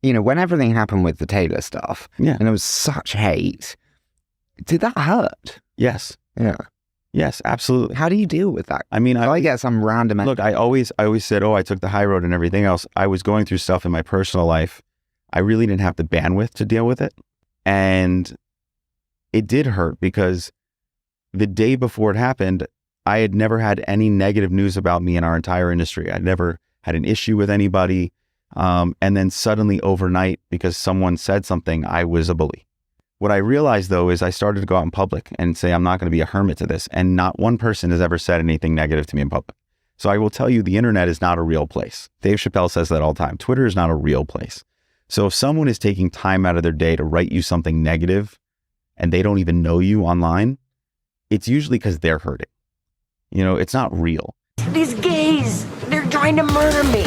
when everything happened with the Taylor stuff, and there was such hate, did that hurt? Yes. Yeah. Yes, absolutely. How do you deal with that? I mean, I get some random... Look, I always said, I took the high road and everything else. I was going through stuff in my personal life. I really didn't have the bandwidth to deal with it. And it did hurt because the day before it happened, I had never had any negative news about me in our entire industry. I'd never had an issue with anybody. And then suddenly overnight, because someone said something, I was a bully. What I realized, though, is I started to go out in public and say, I'm not going to be a hermit to this. And not one person has ever said anything negative to me in public. So I will tell you, the internet is not a real place. Dave Chappelle says that all the time. Twitter is not a real place. So if someone is taking time out of their day to write you something negative and they don't even know you online, it's usually because they're hurting. It's not real. These gays, they're trying to murder me.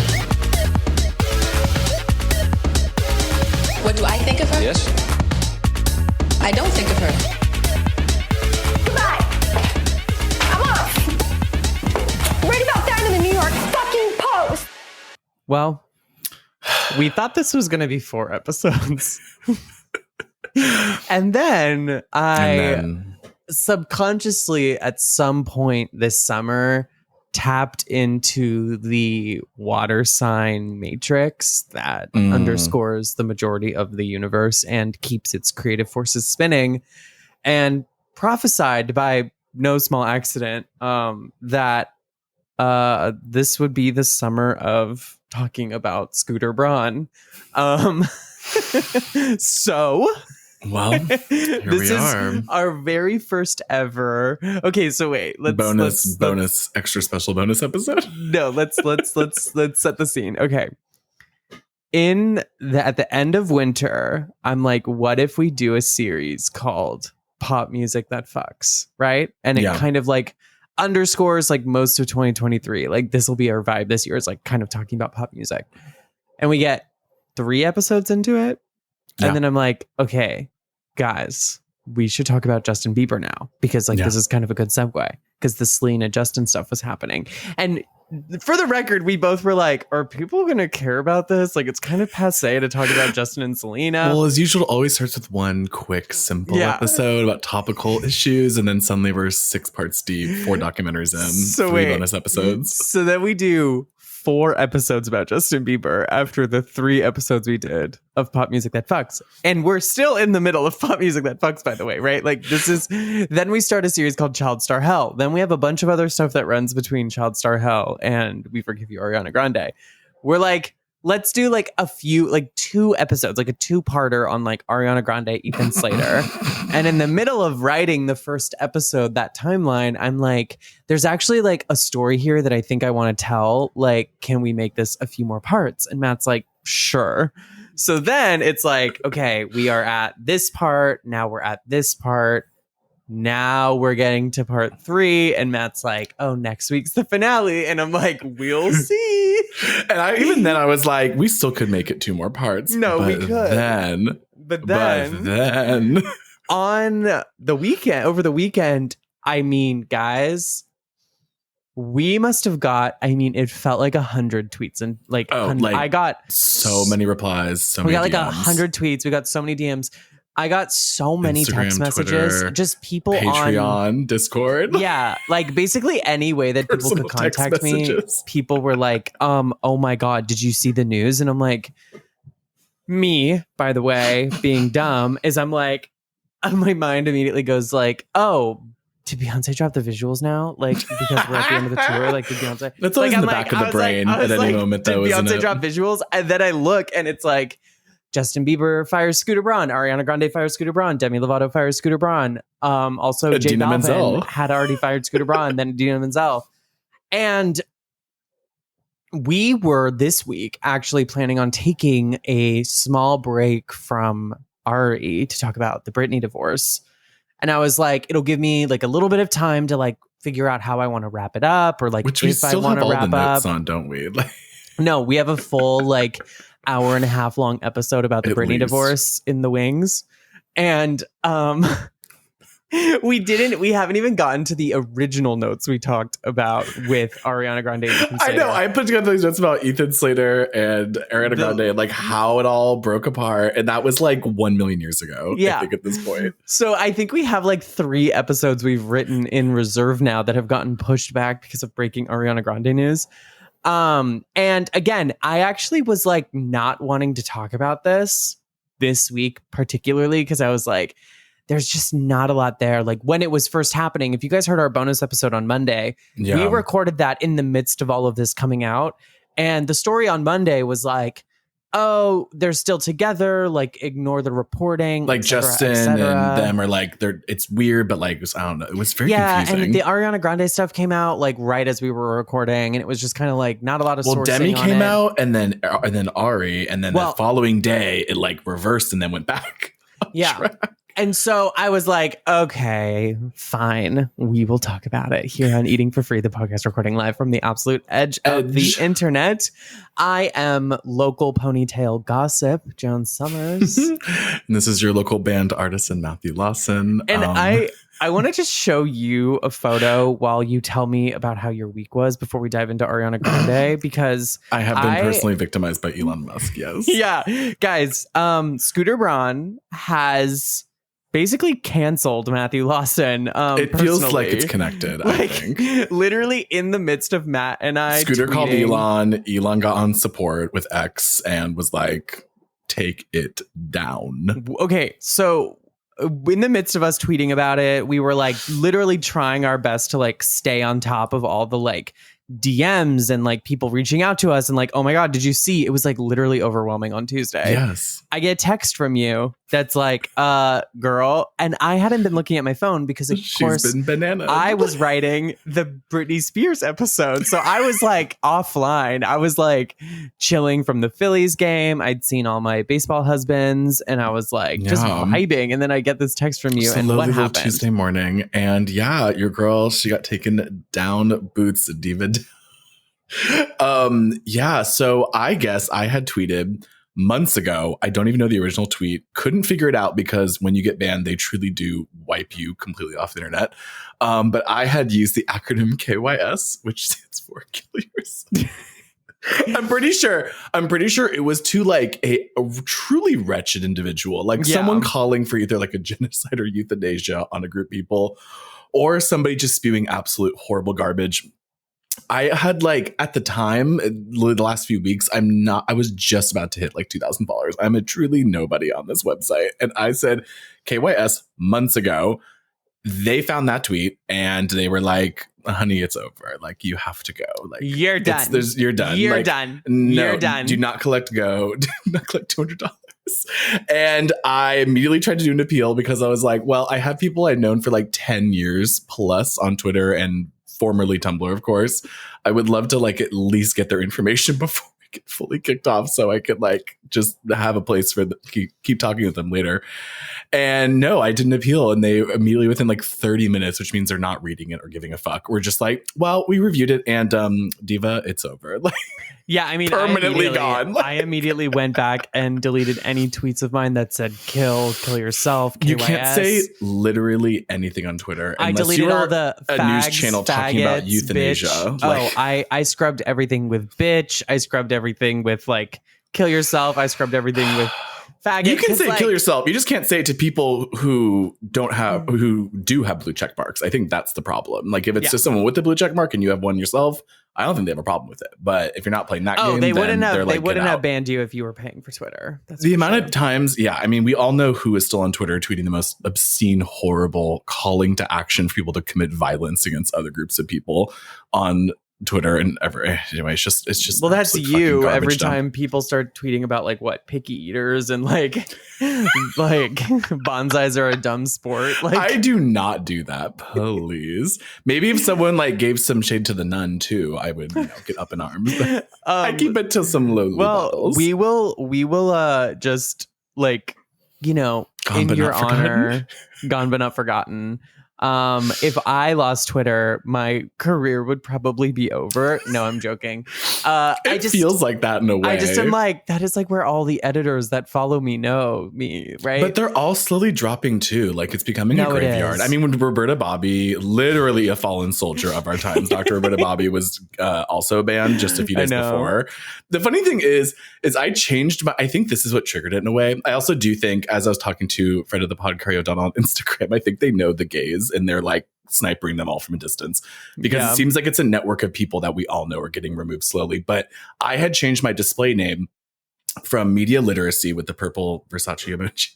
What do I think of her? Yes. I don't think of her. Goodbye. I'm off. Read about that in the New York fucking Post. Well, we thought this was going to be 4 episodes. And then subconsciously at some point this summer tapped into the water sign matrix that underscores the majority of the universe and keeps its creative forces spinning, and prophesied by no small accident that this would be the summer of talking about Scooter Braun. So well, here this we is are. Our very first ever. Okay, so wait, let's extra special bonus episode. No, let's set the scene. Okay. At the end of winter, I'm like, what if we do a series called Pop Music That Fucks, right? And it kind of like underscores like most of 2023. Like this will be our vibe this year, is like kind of talking about pop music. And we get 3 episodes into it. And then I'm like, okay, guys, we should talk about Justin Bieber now, because like this is kind of a good segue, because the Selena Justin stuff was happening. And for the record, we both were like, are people going to care about this? Like, it's kind of passe to talk about Justin and Selena. Well, as usual, it always starts with one quick, simple episode about topical issues. And then suddenly we're 6 parts deep, 4 documentaries in, 3 bonus episodes. So then we do 4 episodes about Justin Bieber after the 3 episodes we did of Pop Music That Fucks. And we're still in the middle of Pop Music That Fucks, by the way, right? Like then we start a series called Child Star Hell. Then we have a bunch of other stuff that runs between Child Star Hell and We Forgive You, Ariana Grande. We're like, let's do like a few, like 2 episodes, like a 2-parter on like Ariana Grande, Ethan Slater. And in the middle of writing the first episode, that timeline, I'm like, there's actually like a story here that I think I want to tell. Like, can we make this a few more parts? And Matt's like, sure. So then it's like, okay, we are at this part. Now we're at this part. Now we're getting to part 3, and Matt's like, oh, next week's the finale. And I'm like, we'll see. And even then I was like, we still could make it 2 more parts. No, we could. But then on the weekend, over the weekend, I mean, guys, we must have got, I mean, it felt like 100 tweets, and like, I got so many replies. We got like DMs. 100 tweets. We got so many DMs. I got so many Instagram, text messages, Twitter, just people Patreon, on Discord. Yeah, like basically any way that people could contact me. People were like, oh my God, did you see the news? And I'm like, me, by the way, being dumb, is I'm like, my mind immediately goes like, oh, did Beyonce drop the visuals now? Like, because we're at the end of the tour, like, did Beyonce? That's always in the back of the brain at any moment, though, isn't it? Did Beyonce drop visuals? And then I look, and it's like, Justin Bieber fires Scooter Braun. Ariana Grande fires Scooter Braun. Demi Lovato fires Scooter Braun. Also, J Idina Balvin Menzel had already fired Scooter Braun, then Idina Menzel. And we were this week actually planning on taking a small break from Ari to talk about the Britney divorce. And I was like, it'll give me like a little bit of time to like figure out how I want to wrap it up, or like which we if still I want have to all wrap the up. notes on, don't we? Like, no, we have a full like hour and a half long episode about the Britney divorce in the wings. And We haven't even gotten to the original notes we talked about with Ariana Grande and Ethan Slater. I know. I put together these notes about Ethan Slater and Ariana Grande and like how it all broke apart. And that was like 1 million years ago, I think, at this point. So I think we have like 3 episodes we've written in reserve now that have gotten pushed back because of breaking Ariana Grande news. And again, I actually was like not wanting to talk about this week, particularly because I was like, there's just not a lot there. Like when it was first happening, if you guys heard our bonus episode on Monday, we recorded that in the midst of all of this coming out. And the story on Monday was like, oh, they're still together. Like ignore the reporting. Like Justin and them are like, it's weird, but like, I don't know. It was very confusing. And the Ariana Grande stuff came out like right as we were recording. And it was just kind of like not a lot of sourcing. Demi came out and then Ari. And then the following day it like reversed and then went back. Track. And so I was like, okay, fine. We will talk about it here on Eating for Free, the podcast recording live from the absolute edge of the internet. I am local ponytail gossip, Joan Summers. And this is your local band artisan, Matthew Lawson. And I want to just show you a photo while you tell me about how your week was before we dive into Ariana Grande, because I have been personally victimized by Elon Musk, yes. Yeah. Guys, Scooter Braun has basically canceled Matthew Lawson. It feels like it's connected, I think. Literally in the midst of Matt and I Scooter tweeting. Called Elon. Elon got on support with X and was like, take it down. Okay, so in the midst of us tweeting about it, we were like literally trying our best to like stay on top of all the like DMs and like people reaching out to us and like, oh my God, did you see? It was like literally overwhelming on Tuesday. Yes. I get a text from you that's like, girl. And I hadn't been looking at my phone because of course been bananas. I was writing the Britney Spears episode. So I was like offline. I was like chilling from the Phillies game. I'd seen all my baseball husbands and I was like just vibing. And then I get this text from you. And what happened? Tuesday morning. And yeah, your girl, she got taken down boots, diva. So I guess I had tweeted months ago. I don't even know the original tweet. Couldn't figure it out because when you get banned, they truly do wipe you completely off the internet. But I had used the acronym KYS, which stands for kill yourself. I'm pretty sure it was to like a truly wretched individual, like someone calling for either like a genocide or euthanasia on a group of people, or somebody just spewing absolute horrible garbage. I had like at the time, the last few weeks, I was just about to hit like 2,000 followers. I'm a truly nobody on this website. And I said KYS months ago. They found that tweet and they were like, honey, it's over. Like, you have to go. Like, you're done. You're done. You're like, done. No, you're done. Do not collect go. Do not collect $200. And I immediately tried to do an appeal because I was like, well, I have people I've known for like 10 years plus on Twitter and formerly Tumblr, of course. I would love to like at least get their information before we get fully kicked off so I could like just have a place for keep talking with them later. And no, I didn't appeal. And they immediately within like 30 minutes, which means they're not reading it or giving a fuck, we're just like, well, we reviewed it and diva, it's over. Like, yeah, I mean, permanently gone. I immediately went back and deleted any tweets of mine that said kill yourself, KYS. You can't say literally anything on Twitter. I deleted all the fags, news channel talking about euthanasia. Bitch. I scrubbed everything with bitch. I scrubbed everything with like kill yourself. I scrubbed everything with faggot. You can say like, kill yourself. You just can't say it to people who do have blue check marks. I think that's the problem. Like if it's to someone with the blue check mark and you have one yourself, I don't think they have a problem with it. But if you're not playing that game, they wouldn't then have banned you if you were paying for Twitter. That's the amount of times. Yeah, I mean, we all know who is still on Twitter tweeting the most obscene, horrible, calling to action for people to commit violence against other groups of people on Twitter and anyway, it's just well, that's you. Every time people start tweeting about like what picky eaters and like bonsais are a dumb sport. Like I do not do that. Please, maybe if someone like gave some shade to the nun too, I would get up in arms. I keep it to some low. Well, we will just like in your honor, gone but not forgotten. If I lost Twitter, my career would probably be over. No, I'm joking. It feels like that in a way. I just am like, that is like where all the editors that follow me know me, right? But they're all slowly dropping too. Like it's becoming a No, it graveyard. is. I mean, when Roberta Bobby, literally a fallen soldier of our times, Dr. Roberta Bobby was also banned just a few days before. The funny thing is I changed I think this is what triggered it in a way. I also do think, as I was talking to friend of the pod, Carrie O'Donnell on Instagram, I think they know the gays and they're like snipering them all from a distance because it seems like it's a network of people that we all know are getting removed slowly. But I had changed my display name from media literacy with the purple Versace emoji,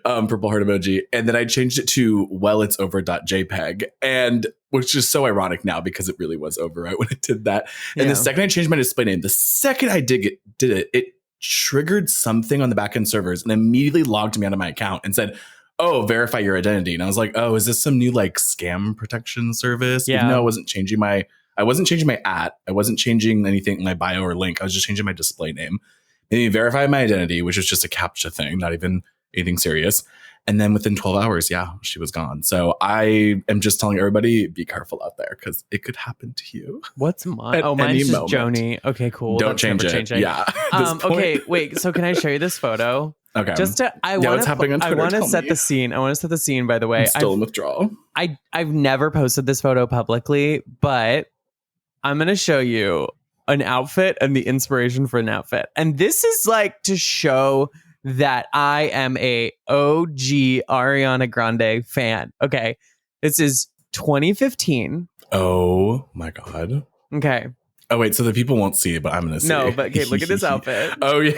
purple heart emoji. And then I changed it to wellit'sover.jpg, and which is so ironic now because it really was over right when I did that. And the second I changed my display name, the second I did it triggered something on the backend servers and immediately logged me out of my account and said, oh, verify your identity. And I was like, oh, is this some new like scam protection service? Yeah. Even though I wasn't changing my I wasn't changing anything in my bio or link. I was just changing my display name. They verified my identity, which was just a CAPTCHA thing, not even anything serious. And then within 12 hours, she was gone. So I am just telling everybody, be careful out there because it could happen to you. What's mine? Oh, mine's just Joni. Okay, cool. Don't change it. Yeah. Okay, wait. So can I show you this photo? Okay. Just to, what's happening on Twitter? I want to Tell set me. the scene. I want to set the scene, by the way. I'm still in withdrawal. I've never posted this photo publicly, but I'm going to show you an outfit and the inspiration for an outfit. And this is like to show that I am a OG Ariana Grande fan. Okay. This is 2015. Oh my God. Okay. Oh, wait. So the people won't see it, but I'm going to see. No, but okay, look at this outfit. Oh, yeah.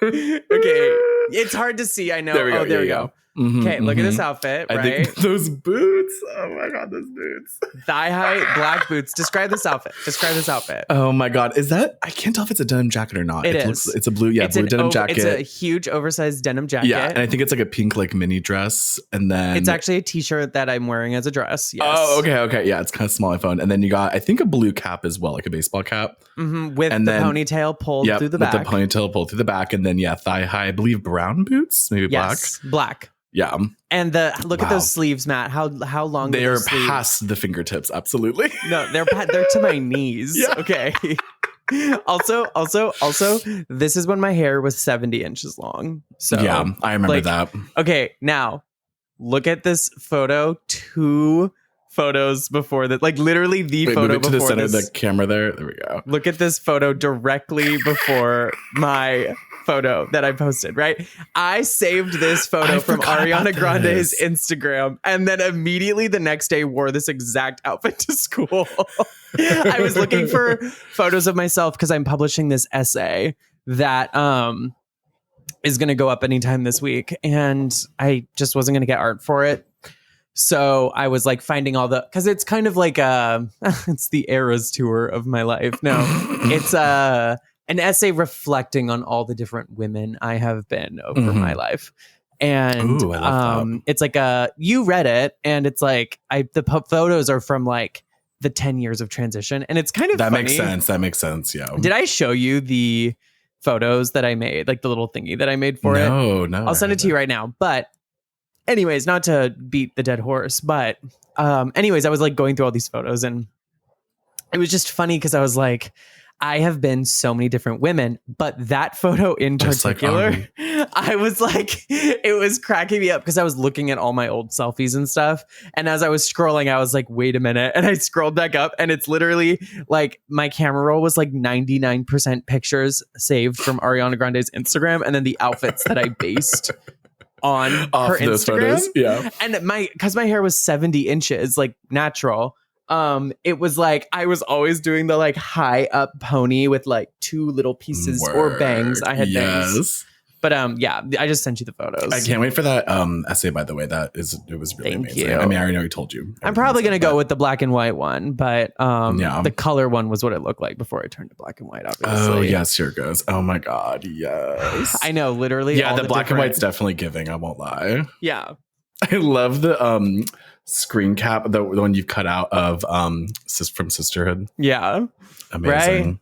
Okay. It's hard to see. I know. There we go. There we go. Mm-hmm, Okay, look at this outfit, right? I think those boots. Oh my God, those boots. Thigh-high black boots. Describe this outfit. Oh my God. Is that, I can't tell if it's a denim jacket or not. It is. It's a blue, blue denim jacket. It's a huge oversized denim jacket. Yeah, and I think it's like a pink like mini dress. And then it's actually a t-shirt that I'm wearing as a dress. Yes. Oh, okay. Yeah, it's kind of small iPhone. And then you got, I think, a blue cap as well, like a baseball cap. Mm-hmm, with the ponytail pulled through the back. With the ponytail pulled through the back. And then, thigh high, I believe brown boots, maybe black. Yes, black. Yeah. And look at those sleeves, Matt. How long they are are those sleeves? past the fingertips, absolutely. No, they're to my knees. Yeah. Okay. Also, this is when my hair was 70 inches long. So yeah, I remember that. Okay, now look at this photo. 2 photos before that, like literally the photo move it to before the center this. of the camera there. There we go. Look at this photo directly before my photo that I posted, right? I saved this photo from Ariana Grande's Instagram and then immediately the next day wore this exact outfit to school. I was looking for photos of myself because I'm publishing this essay that is going to go up anytime this week, and I just wasn't going to get art for it. So I was like finding all because it's kind of like it's the Eras tour of my life. No, it's an essay reflecting on all the different women I have been over my life. And Ooh, I love that. It's like you read it, and it's like the photos are from like the 10 years of transition, and it's kind of that funny. makes sense. Yeah. Did I show you the photos that I made, like the little thingy that I made for it? No. I'll send it to you right now. But anyways, not to beat the dead horse, but anyways, I was like going through all these photos, and it was just funny because I was like, I have been so many different women, but that photo in Just particular, like, I was like, it was cracking me up because I was looking at all my old selfies and stuff. And as I was scrolling, I was like, wait a minute. And I scrolled back up, and it's literally like my camera roll was like 99% pictures saved from Ariana Grande's Instagram. And then the outfits that I based on her those Instagram. photos. Yeah. And because my hair was 70 inches, like natural. It was like I was always doing the like high up pony with like 2 little pieces or bangs. I had bangs. But I just sent you the photos. I can't wait for that essay, by the way. It was really Thank amazing. you. I mean, I already know he told you. I'm probably gonna go with the black and white one, but the color one was what it looked like before I turned to black and white, obviously. Oh yes, here it goes. Oh my God, yes. I know, literally. Yeah, the black and white's definitely giving, I won't lie. Yeah. I love the screen cap, the one you've cut out of from Sisterhood. Yeah. Amazing.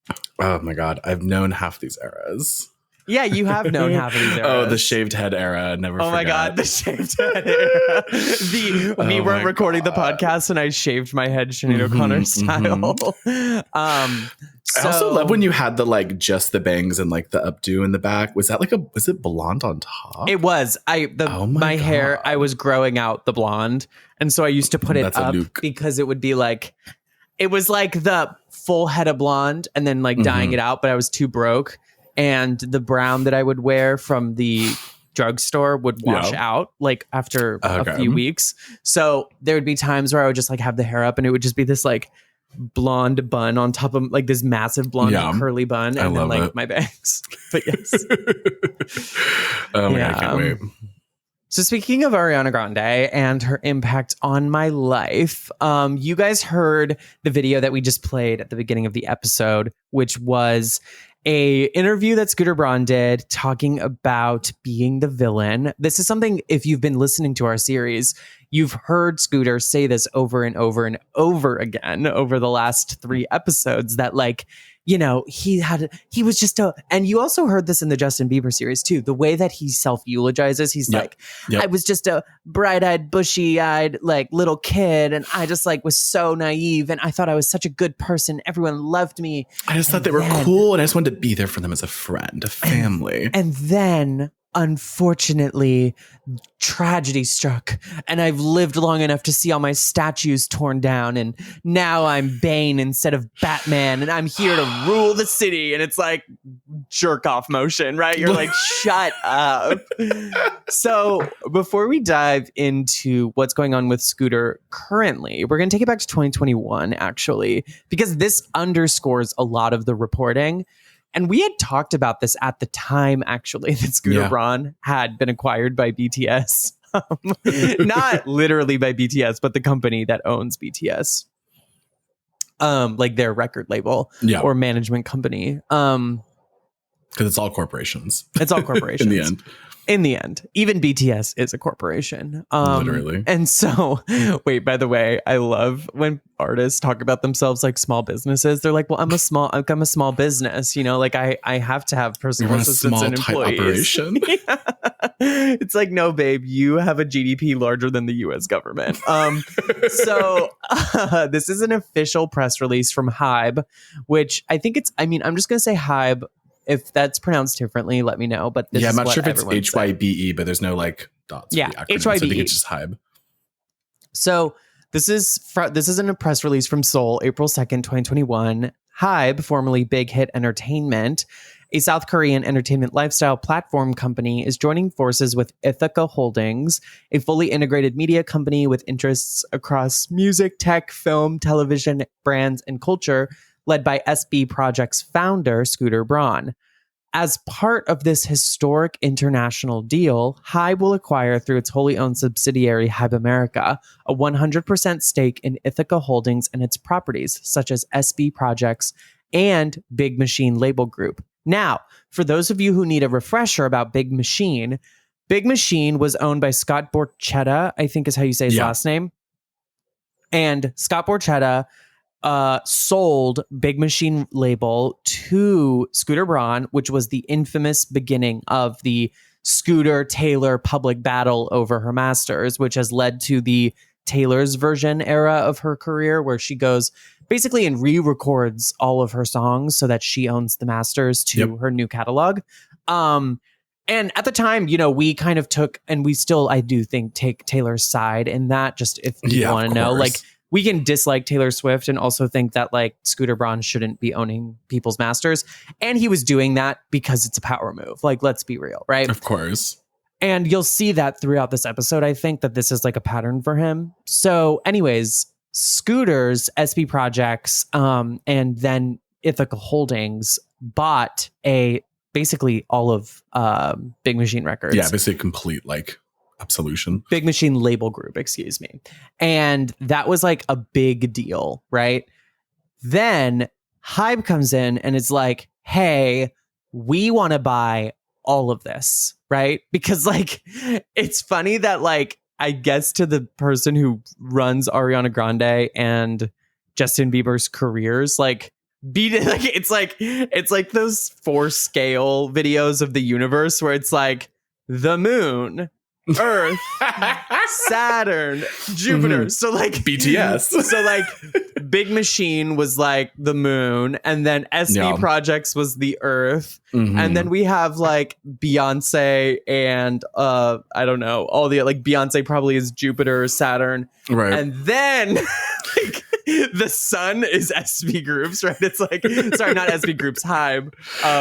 Right? Oh my God, I've known half these eras. Yeah, you have known half of these eras. Oh, the shaved head era. Never Oh my forget. God, the shaved head era. We weren't recording the podcast and I shaved my head Sinead O'Connor style. I also love when you had the like just the bangs and like the updo in the back. Was it blonde on top? It was. My hair, I was growing out the blonde. And so I used to put it up because it would be like, it was like the full head of blonde and then like dyeing it out, but I was too broke. And the brown that I would wear from the drugstore would wash out like after a few weeks. So there would be times where I would just like have the hair up and it would just be this like blonde bun on top of like this massive blonde curly bun and then like my bangs. But yes. Oh my God, I can't wait. So speaking of Ariana Grande and her impact on my life, you guys heard the video that we just played at the beginning of the episode, which was a interview that Scooter Braun did talking about being the villain. This is something, if you've been listening to our series, you've heard Scooter say this over and over and over again over the last 3 episodes that like, you know, he was just and you also heard this in the Justin Bieber series too, the way that he self-eulogizes. He's like, I was just a bright-eyed, bushy-eyed, like little kid. And I just like was so naive. And I thought I was such a good person. Everyone loved me. I just thought they were cool. And I just wanted to be there for them as a friend, a family. And then unfortunately, tragedy struck and I've lived long enough to see all my statues torn down and now I'm Bane instead of Batman and I'm here to rule the city. And it's like jerk off motion, right? You're like, shut up. So before we dive into what's going on with Scooter currently, we're going to take it back to 2021 actually, because this underscores a lot of the reporting. And we had talked about this at the time, actually, that Scooter Braun had been acquired by BTS. Not literally by BTS, but the company that owns BTS. Like their record label or management company. Because it's all corporations. It's all corporations. In the end. Even BTS is a corporation. Literally. And so, wait, by the way, I love when artists talk about themselves like small businesses. They're like, well, I'm a small business, you know, like I have to have personal assistants and employees. Operation. It's like, no, babe, you have a GDP larger than the US government. So this is an official press release from Hybe, which I think I'm just going to say Hybe. If that's pronounced differently, let me know. But this I'm is not what sure if it's HYBE, but there's no like dots. Yeah, HYBE. So I think it's just Hybe. So this is in a press release from Seoul, April 2nd, 2021. Hybe, formerly Big Hit Entertainment, a South Korean entertainment lifestyle platform company, is joining forces with Ithaca Holdings, a fully integrated media company with interests across music, tech, film, television, brands, and culture, led by SB Project's founder, Scooter Braun. As part of this historic international deal, Hybe will acquire through its wholly owned subsidiary Hybe America a 100% stake in Ithaca Holdings and its properties, such as SB Projects and Big Machine Label Group. Now, for those of you who need a refresher about Big Machine was owned by Scott Borchetta, I think is how you say his last name. And Scott Borchetta sold Big Machine label to Scooter Braun, which was the infamous beginning of the Scooter Taylor public battle over her masters, which has led to the Taylor's version era of her career, where she goes basically and re-records all of her songs so that she owns the masters to her new catalog. And at the time, you know, we kind of took, and we still, I do think, take Taylor's side in that, just if you want to know, like, we can dislike Taylor Swift and also think that like Scooter Braun shouldn't be owning people's masters. And he was doing that because it's a power move. Like, let's be real, right? Of course. And you'll see that throughout this episode. I think that this is like a pattern for him. So anyways, Scooter's SB Projects and then Ithaca Holdings bought basically all of Big Machine Records. Yeah, basically complete like absolution. Big Machine Label Group, excuse me. And that was like a big deal, right? Then Hybe comes in and it's like, hey, we want to buy all of this, right? Because like, it's funny that like, I guess to the person who runs Ariana Grande and Justin Bieber's careers, like it's like those 4 scale videos of the universe where it's like the moon, Earth, Saturn, Jupiter. So like BTS. So like Big Machine was like the moon, and then SB Projects was the Earth, and then we have like Beyonce and I don't know, all the like Beyonce probably is Jupiter, Saturn, right? And then like the sun is SB Groups, right? It's like sorry, not SB Groups, Hybe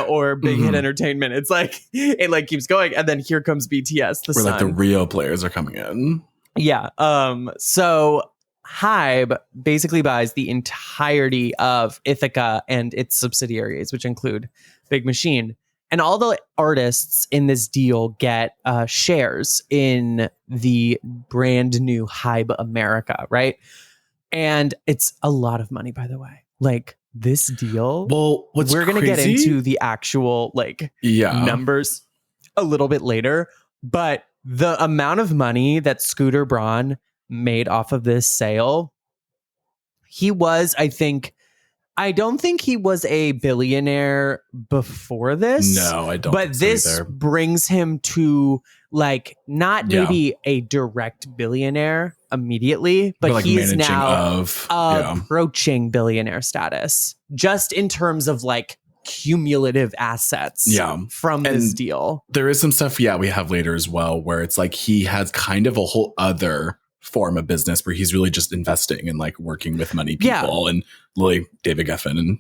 or Big Hit Entertainment. It's like it like keeps going, and then here comes BTS. The Where sun. like the real players are coming in. Yeah. So Hybe basically buys the entirety of Ithaca and its subsidiaries, which include Big Machine. And all the artists in this deal get shares in the brand new Hybe America, right? And it's a lot of money, by the way. Like this deal. Well, we're going to get into the actual like numbers a little bit later, but the amount of money that Scooter Braun made off of this sale, he was, I don't think he was a billionaire before this. No, I don't. But this brings him to like not maybe a direct billionaire immediately, but like he's now approaching billionaire status just in terms of like cumulative assets from this deal. There is some stuff, we have later as well, where it's like he has kind of a whole other form of business where he's really just investing and like working with money people and Lily David Geffen and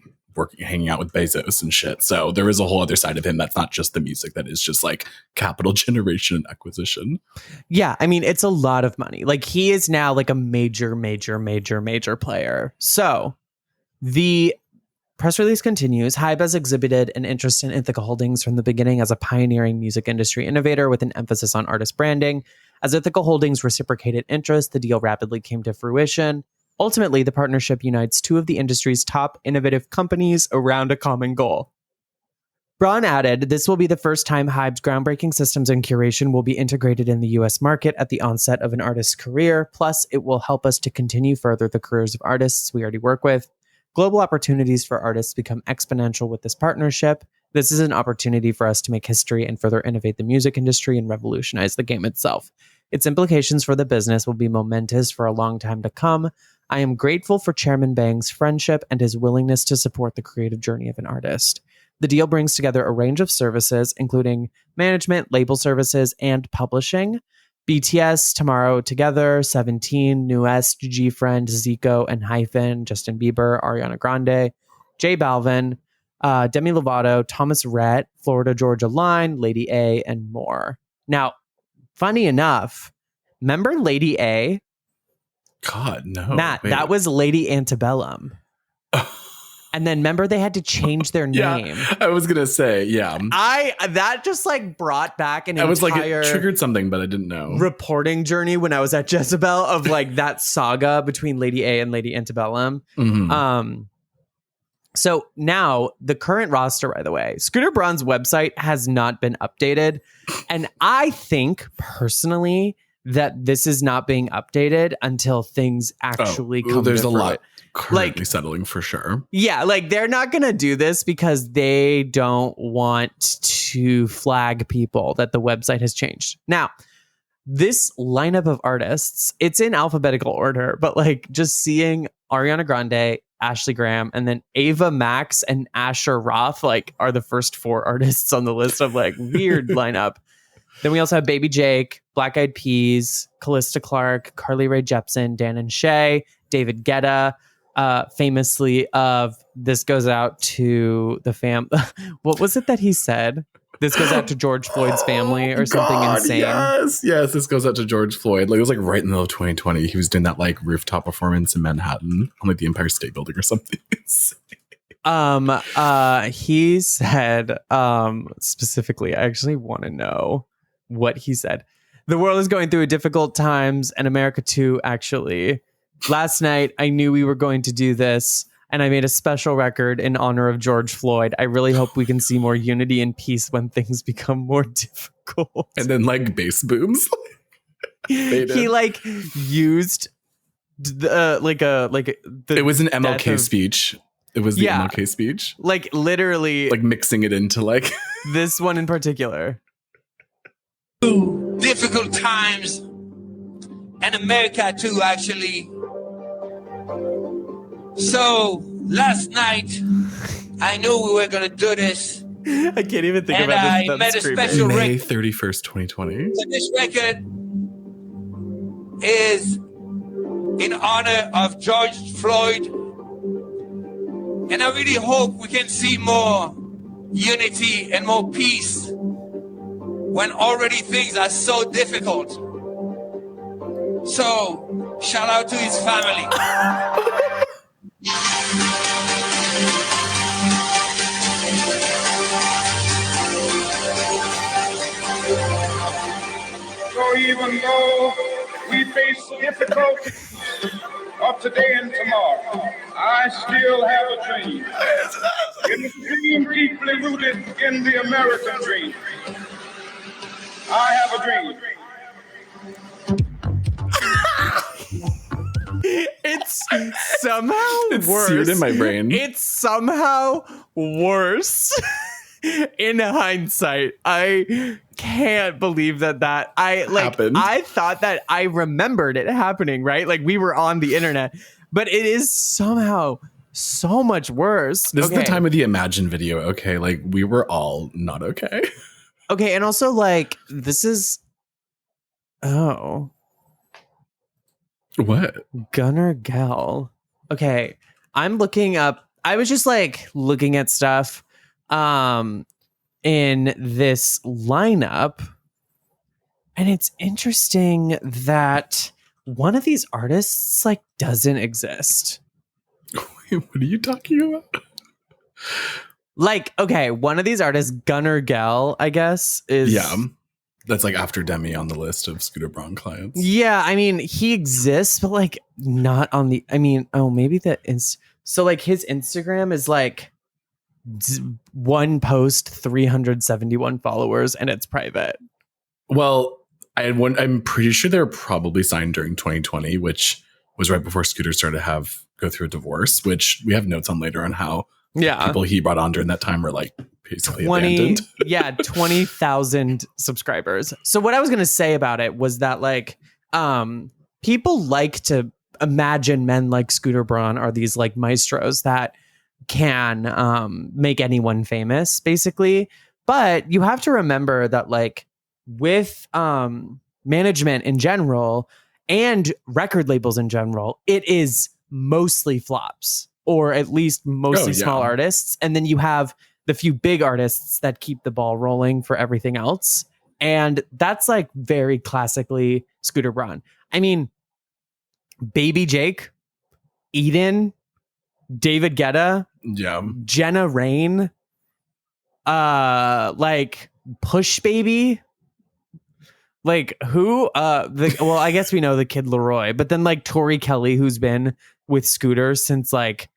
hanging out with Bezos and shit. So there is a whole other side of him that's not just the music, that is just like capital generation and acquisition. Yeah, I mean, it's a lot of money. Like he is now like a major player. So the press release continues. Hybe has exhibited an interest in Ithaca Holdings from the beginning as a pioneering music industry innovator with an emphasis on artist branding. As Ithaca Holdings reciprocated interest, the deal rapidly came to fruition. Ultimately, the partnership unites 2 of the industry's top innovative companies around a common goal. Braun added, this will be the first time Hybe's groundbreaking systems and curation will be integrated in the US market at the onset of an artist's career. Plus, it will help us to continue further the careers of artists we already work with. Global opportunities for artists become exponential with this partnership. This is an opportunity for us to make history and further innovate the music industry and revolutionize the game itself. Its implications for the business will be momentous for a long time to come. I am grateful for Chairman Bang's friendship and his willingness to support the creative journey of an artist. The deal brings together a range of services, including management, label services, and publishing. BTS, Tomorrow Together, 17, Newest, G-Friend, Zico, and Hyphen, Justin Bieber, Ariana Grande, J Balvin, Demi Lovato, Thomas Rhett, Florida Georgia Line, Lady A, and more. Now, funny enough, remember Lady A? God, no. Matt, that was Lady Antebellum. And then remember they had to change their name. I was going to say, that just like brought back an was entire like, it triggered something, but I didn't know. Reporting journey when I was at Jezebel of like that saga between Lady A and Lady Antebellum. So now the current roster, by the way, Scooter Braun's website has not been updated. And I think personally that this is not being updated until things actually come there's to a lot currently like, settling for sure. Yeah, like they're not going to do this because they don't want to flag people that the website has changed. Now, this lineup of artists, it's in alphabetical order, but like just seeing Ariana Grande, Ashley Graham, and then Ava Max and Asher Roth like are the first 4 artists on the list of like weird lineup. Then we also have Baby Jake, Black Eyed Peas, Callista Clark, Carly Rae Jepsen, Dan and Shay, David Guetta, famously of This Goes Out to the Fam. What was it that he said? This goes out to George Floyd's family or something insane. Yes, this goes out to George Floyd. Like it was like right in the middle of 2020. He was doing that like rooftop performance in Manhattan on like the Empire State Building or something. He said specifically, I actually want to know what he said. The world is going through difficult times, and America too, actually. Last night, I knew we were going to do this, and I made a special record in honor of George Floyd. I really hope we can see more unity and peace when things become more difficult. And then like bass booms. He like used it was an MLK speech. It was the Yeah. MLK speech. Like literally Like mixing it into like this one in particular. Difficult times, and America too, actually. So last night, I knew we were gonna do this. I can't even think And about this. I without made a screaming. special May record. 31st, 2020. So this record is in honor of George Floyd, and I really hope we can see more unity and more peace when already things are so difficult. So, shout out to his family. So even though we face difficulties of today and tomorrow, I still have a dream. And a dream deeply rooted in the American dream. I have a dream. It's somehow It's worse. seared in my brain. It's somehow worse. In hindsight, I can't believe that Happened. I thought that I remembered it happening, right? Like we were on the internet, but it is somehow so much worse. This is the time of the Imagine video, okay? Like we were all not okay. Okay, and also like this is What? Gunnar Gell. Okay, I'm looking up. I was just like looking at stuff in this lineup, and it's interesting that one of these artists like doesn't exist. What are you talking about? Like, okay, one of these artists, Gunnar Gell, I guess, is That's like after Demi on the list of Scooter Braun clients. Yeah, I mean, he exists, but like not on the. I mean, oh, maybe so like his Instagram is like one post, 371 followers, and it's private. Well, I had one. I'm pretty sure they were probably signed during 2020, which was right before Scooter started to go through a divorce. Which we have notes on later on how people he brought on during that time were like basically abandoned. 20,000 subscribers. So what I was gonna say about it was that like people like to imagine men like Scooter Braun are these like maestros that can make anyone famous, basically. But you have to remember that like with management in general and record labels in general, it is mostly flops, or at least mostly small artists. And then you have the few big artists that keep the ball rolling for everything else. And that's like very classically Scooter Braun. I mean, Baby Jake, Eden, David Guetta, Jenna Rain, like Push Baby, like who? Well, I guess we know the Kid Leroy, but then like Tori Kelly, who's been with Scooter since like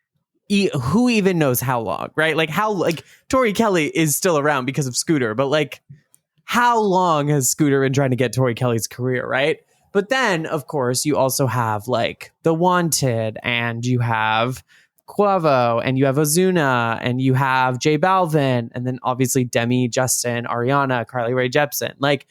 who even knows how long, right? Like how like Tori Kelly is still around because of Scooter, but like how long has Scooter been trying to get Tori Kelly's career, right? But then, of course, you also have like The Wanted, and you have Quavo, and you have Ozuna, and you have J Balvin, and then obviously Demi, Justin, Ariana, Carly Rae Jepsen. Like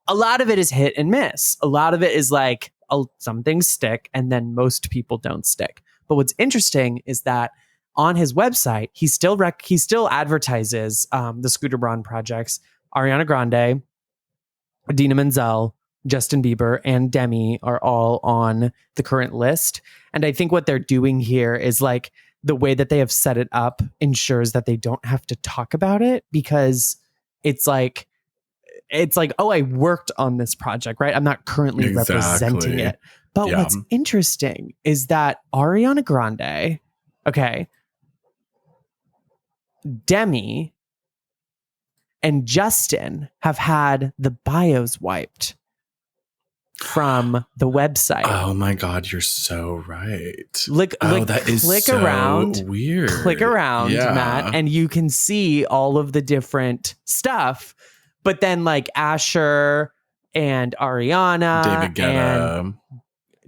a lot of it is hit and miss. A lot of it is like some things stick, and then most people don't stick. But what's interesting is that on his website, he still advertises the Scooter Braun projects. Ariana Grande, Idina Menzel, Justin Bieber, and Demi are all on the current list. And I think what they're doing here is like the way that they have set it up ensures that they don't have to talk about it, because it's like, oh, I worked on this project, right? I'm not currently representing it. But what's interesting is that Ariana Grande, okay, Demi, and Justin have had the bios wiped from the website. Oh my God, you're so right. That is click so around, weird. Click around, Matt, and you can see all of the different stuff. But then like Asher and Ariana, David Guetta,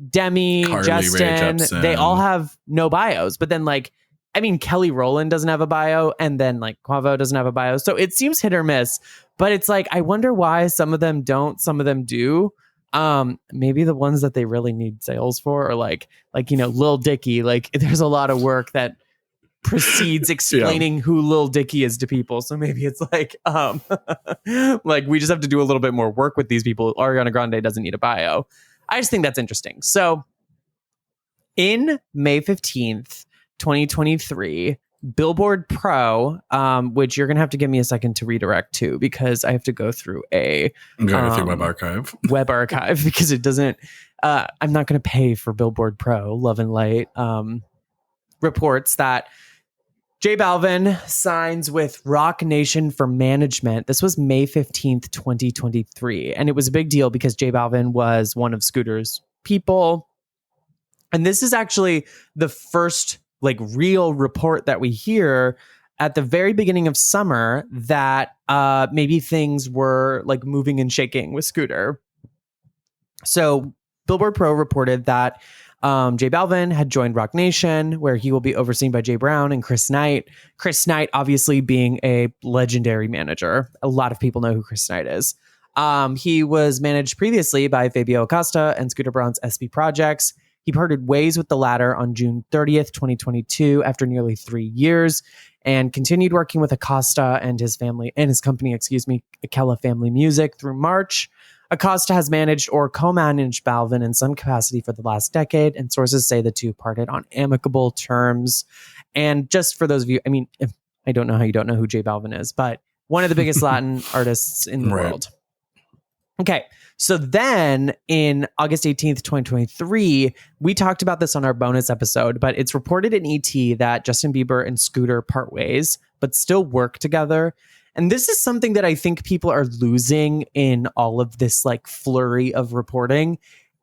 Demi, Carly Justin, Rae Jepsen. they all have no bios. But then like I mean, Kelly Rowland doesn't have a bio, and then like Quavo doesn't have a bio. So it seems hit or miss, but it's like, I wonder why some of them don't, some of them do. Maybe the ones that they really need sales for are like, Lil Dicky. Like there's a lot of work that precedes explaining who Lil Dicky is to people. So maybe it's like, like we just have to do a little bit more work with these people. Ariana Grande doesn't need a bio. I just think that's interesting. So in May 15th, 2023, Billboard Pro, which you're going to have to give me a second to redirect to, because I have to go through Web Archive. Web Archive, because it doesn't, I'm not going to pay for Billboard Pro, Love and Light, reports that J Balvin signs with Rock Nation for management. This was May 15th, 2023. And it was a big deal because J Balvin was one of Scooter's people. And this is actually the first like real report that we hear at the very beginning of summer that maybe things were like moving and shaking with Scooter. So Billboard Pro reported that J Balvin had joined Rock Nation, where he will be overseen by Jay Braun and Chris Knight. Chris Knight, obviously being a legendary manager. A lot of people know who Chris Knight is. He was managed previously by Fabio Acosta and Scooter Braun's SB Projects. He parted ways with the latter on June 30th, 2022, after nearly 3 years, and continued working with Acosta and his family and his company, Akella Family Music through March. Acosta has managed or co-managed Balvin in some capacity for the last decade, and sources say the two parted on amicable terms. And just for those of you, I mean, I don't know how you don't know who J Balvin is, but one of the biggest Latin artists in the world. Okay, so then in August 18th, 2023, we talked about this on our bonus episode, but it's reported in ET that Justin Bieber and Scooter part ways, but still work together. And this is something that I think people are losing in all of this like flurry of reporting.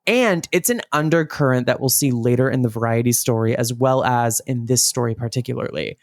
And it's an undercurrent that we'll see later in the Variety story, as well as in this story particularly.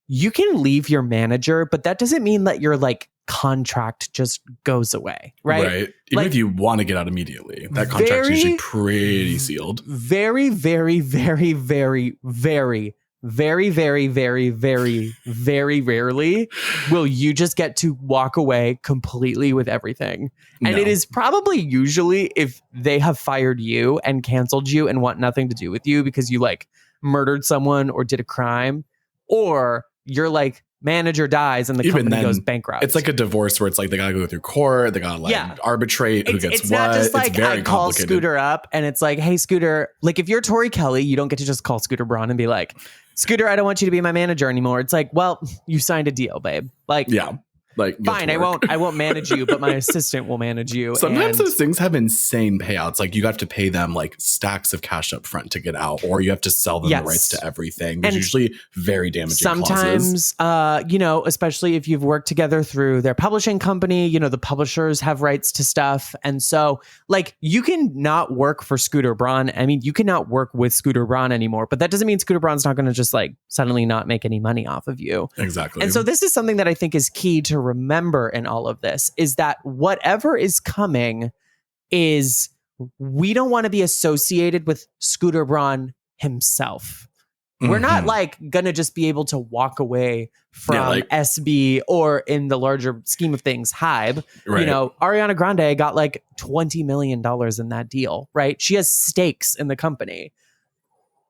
You can leave your manager, but that doesn't mean that your like contract just goes away, right? Right. Even like, if you want to get out immediately, that contract's usually pretty sealed. Very, very, very, very, very, very, very, very, very, very rarely will you just get to walk away completely with everything. And it is probably usually if they have fired you and canceled you and want nothing to do with you because you like murdered someone or did a crime, or you're like manager dies and the Even company then, goes bankrupt. It's like a divorce where it's like they gotta go through court, they gotta like arbitrate who gets it's what. Not just like it's very I call complicated. Scooter up and it's like, hey Scooter, like if you're Tori Kelly, you don't get to just call Scooter Braun and be like, Scooter, I don't want you to be my manager anymore. It's like, well, you signed a deal, babe. Like, yeah. Like, fine, I won't manage you, but my assistant will manage you. Sometimes those things have insane payouts. Like you have to pay them like stacks of cash up front to get out, or you have to sell them the rights to everything. There's usually very damaging sometimes, clauses. You know, especially if you've worked together through their publishing company, you know, the publishers have rights to stuff. And so like you can not work for Scooter Braun. I mean, you cannot work with Scooter Braun anymore, but that doesn't mean Scooter Braun's not going to just like suddenly not make any money off of you. Exactly. And so this is something that I think is key to remember in all of this, is that whatever is coming is, we don't want to be associated with Scooter Braun himself. We're not like gonna just be able to walk away from SB or, in the larger scheme of things, Hybe. Right. You know, Ariana Grande got like $20 million in that deal, right? She has stakes in the company.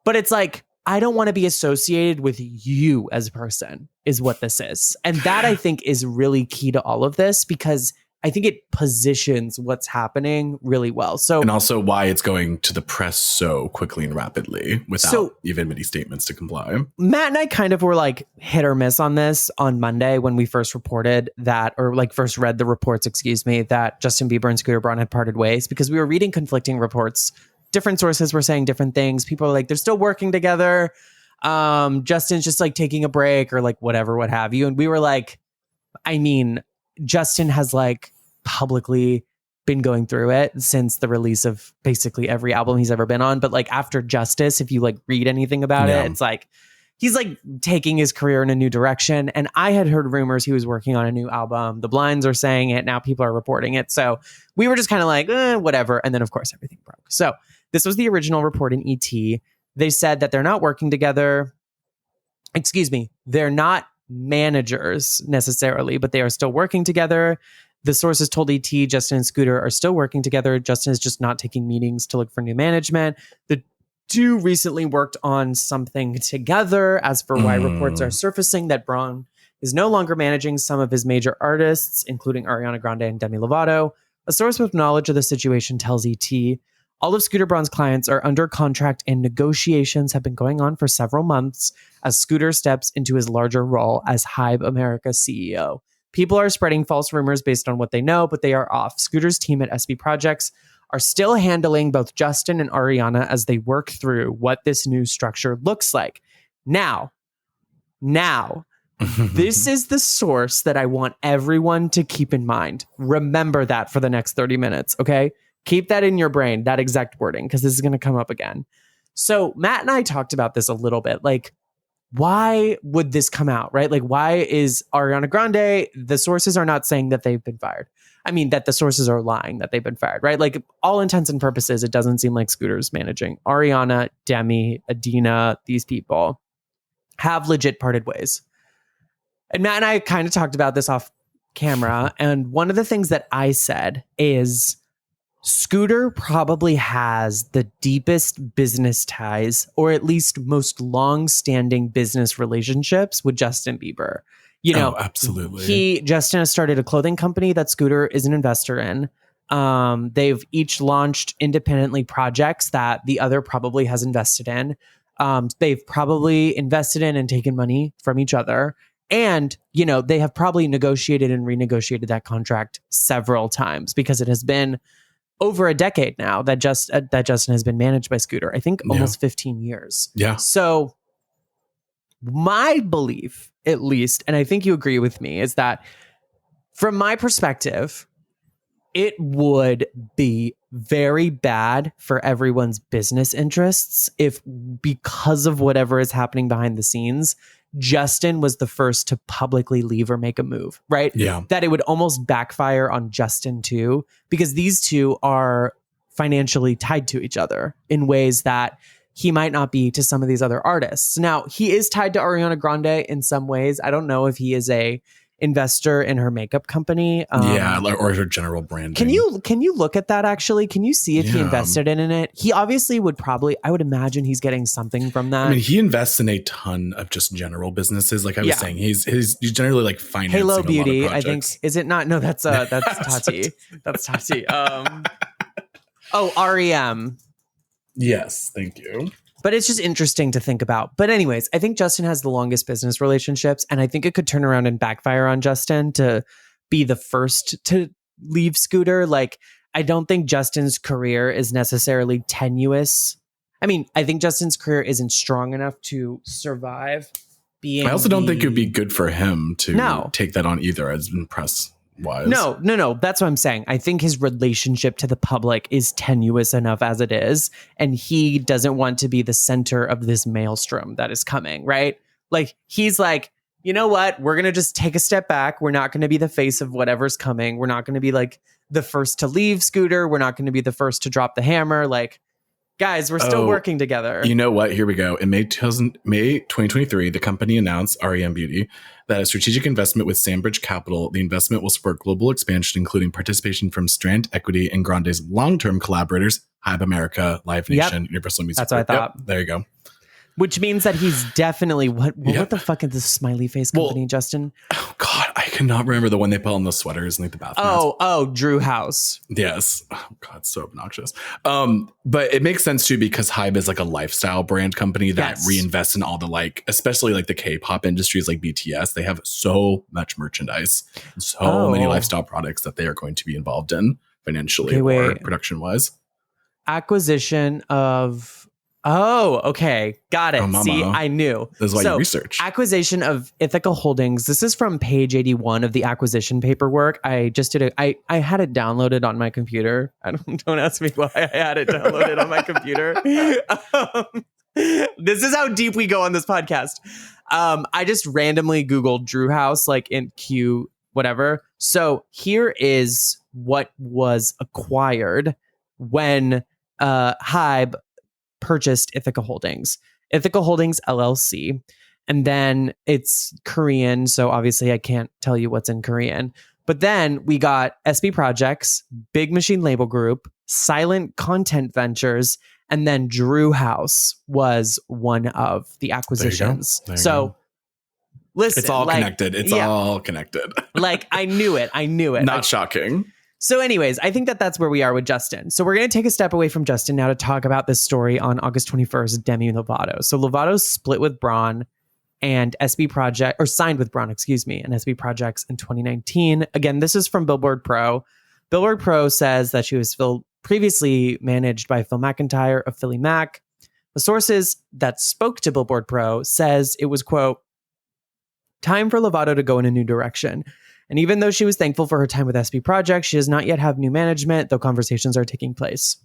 But it's like, I don't want to be associated with you as a person, is what this is. And that I think is really key to all of this, because I think it positions what's happening really well. So, and also why it's going to the press so quickly and rapidly without even many statements to comply. Matt and I kind of were like hit or miss on this on Monday when we first reported that, or like first read the reports, that Justin Bieber and Scooter Braun had parted ways, because we were reading conflicting reports. Different sources were saying different things. People are like, they're still working together. Justin's just like taking a break or like whatever, what have you. And we were like, I mean, Justin has like publicly been going through it since the release of basically every album he's ever been on. But like after Justice, if you like read anything about it, it's like he's like taking his career in a new direction. And I had heard rumors he was working on a new album. The Blinds are saying it. Now people are reporting it. So we were just kind of like, whatever. And then of course everything broke. So this was the original report in ET. They said that they're not working together. they're not managers necessarily, but they are still working together. The sources told ET Justin and Scooter are still working together. Justin is just not taking meetings to look for new management. The two recently worked on something together. As for why reports are surfacing that Braun is no longer managing some of his major artists, including Ariana Grande and Demi Lovato, a source with knowledge of the situation tells ET all of Scooter Braun's clients are under contract and negotiations have been going on for several months as Scooter steps into his larger role as Hybe America CEO. People are spreading false rumors based on what they know, but they are off. Scooter's team at SB Projects are still handling both Justin and Ariana as they work through what this new structure looks like. Now, this is the source that I want everyone to keep in mind. Remember that for the next 30 minutes, okay? Keep that in your brain, that exact wording, because this is going to come up again. So Matt and I talked about this a little bit. Like, why would this come out, right? Like, why is Ariana Grande, the sources are not saying that they've been fired. I mean, that the sources are lying that they've been fired, right? Like, all intents and purposes, it doesn't seem like Scooter's managing. Ariana, Demi, Adina, these people have legit parted ways. And Matt and I kind of talked about this off camera. And one of the things that I said is Scooter probably has the deepest business ties, or at least most long-standing business relationships with Justin Bieber. You know, absolutely. Justin has started a clothing company that Scooter is an investor in. They've each launched independently projects that the other probably has invested in. They've probably invested in and taken money from each other. And, you know, they have probably negotiated and renegotiated that contract several times because it has been over a decade now that Justin has been managed by Scooter. I think almost 15 years. Yeah. So my belief, at least, and I think you agree with me, is that from my perspective, it would be very bad for everyone's business interests if, because of whatever is happening behind the scenes, Justin was the first to publicly leave or make a move, right? Yeah. That it would almost backfire on Justin too, because these two are financially tied to each other in ways that he might not be to some of these other artists. Now, he is tied to Ariana Grande in some ways. I don't know if he is a investor in her makeup company. Or her general branding. Can you look at that actually? Can you see if he invested in it? He obviously would probably, I would imagine he's getting something from that. I mean, he invests in a ton of just general businesses. Like I was saying, he's generally like financing Halo Beauty, a lot of I think, is it not? No, that's Tati. That's Tati. REM. Yes, thank you. But it's just interesting to think about. But anyways, I think Justin has the longest business relationships, and I think it could turn around and backfire on Justin to be the first to leave Scooter. Like, I don't think Justin's career is necessarily tenuous. I mean, I think Justin's career isn't strong enough to survive being. I also don't think it would be good for him to take that on either as in press wise. No. That's what I'm saying. I think his relationship to the public is tenuous enough as it is. And he doesn't want to be the center of this maelstrom that is coming, right? Like, he's like, you know what? We're going to just take a step back. We're not going to be the face of whatever's coming. We're not going to be like the first to leave Scooter. We're not going to be the first to drop the hammer. Like, guys, we're still working together. You know what? Here we go. In May 2023, the company announced REM Beauty that a strategic investment with Sandbridge Capital. The investment will support global expansion, including participation from Strand Equity and Grande's long-term collaborators, Hybe America, Live Nation, Universal Music. That's what I thought. Yep, there you go. Which means that he's definitely what the fuck is this smiley face company, Justin? Oh God, I cannot remember the one they put on the sweaters and like the bathroom. Oh, Drew House. Yes. Oh God, so obnoxious. But it makes sense too because Hybe is like a lifestyle brand company that reinvests in all the like, especially like the K-pop industries like BTS. They have so much merchandise, so many lifestyle products that they are going to be involved in financially or production wise. Acquisition of. Oh, okay. Got it. See, I knew. This is why you research. Acquisition of Ithaca Holdings. This is from page 81 of the acquisition paperwork. I just did I had it downloaded on my computer. Don't ask me why I had it downloaded on my computer. This is how deep we go on this podcast. I just randomly Googled Drew House, like in Q, whatever. So here is what was acquired when Hybe purchased Ithaca Holdings. Ithaca Holdings LLC And then it's Korean, so obviously I can't tell you what's in Korean. But then we got SB Projects, Big Machine Label Group, Silent Content Ventures, and then Drew House was one of the acquisitions. There you So go. listen, It's all like, connected. It's yeah. all connected. Like, I knew it. Not shocking. So anyways, I think that that's where we are with Justin. So we're going to take a step away from Justin now to talk about this story on August 21st, Demi Lovato. So Lovato split with Braun and SB Project, or signed with Braun, and SB Projects in 2019. Again, this is from Billboard Pro. Billboard Pro says that she was previously managed by Phil McIntyre of Philly Mac. The sources that spoke to Billboard Pro says it was, quote, time for Lovato to go in a new direction. And even though she was thankful for her time with SB Projects, she does not yet have new management, though conversations are taking place.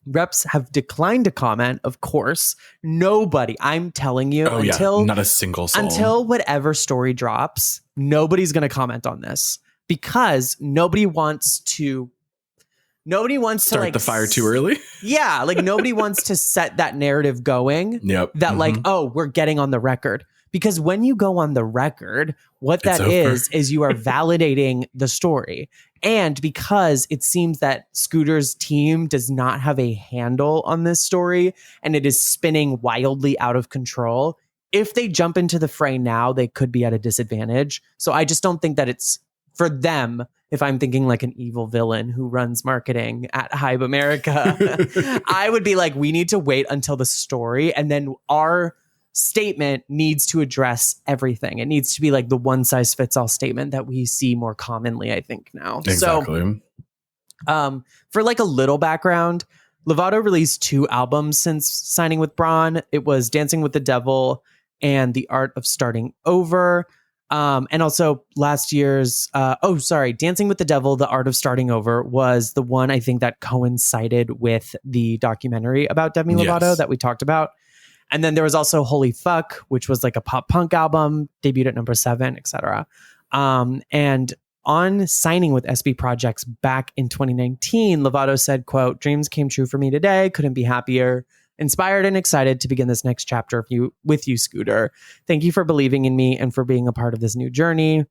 Reps have declined to comment, of course. Nobody, I'm telling you, not a single soul. Until whatever story drops, nobody's going to comment on this because nobody wants to Start like the fire too early. Yeah, like nobody wants to set that narrative going. Yep. That like, oh, we're getting on the record. Because when you go on the record, what that is you are validating the story. And because it seems that Scooter's team does not have a handle on this story and it is spinning wildly out of control, if they jump into the fray now, they could be at a disadvantage. So I just don't think that it's for them. If I'm thinking like an evil villain who runs marketing at Hype America, I would be like, we need to wait until the story, and then our statement needs to address everything. It needs to be like the one size fits all statement that we see more commonly, I think, now. Exactly. So, for like a little background, Lovato released 2 albums since signing with Braun. It was Dancing with the Devil and The Art of Starting Over. And also last year's, Dancing with the Devil, The Art of Starting Over was the one I think that coincided with the documentary about Demi Lovato that we talked about. And then there was also Holy Fuck, which was like a pop punk album, debuted at number 7, etc. And on signing with SB Projects back in 2019, Lovato said, quote, dreams came true for me today. Couldn't be happier. Inspired and excited to begin this next chapter with you, Scooter. Thank you for believing in me and for being a part of this new journey.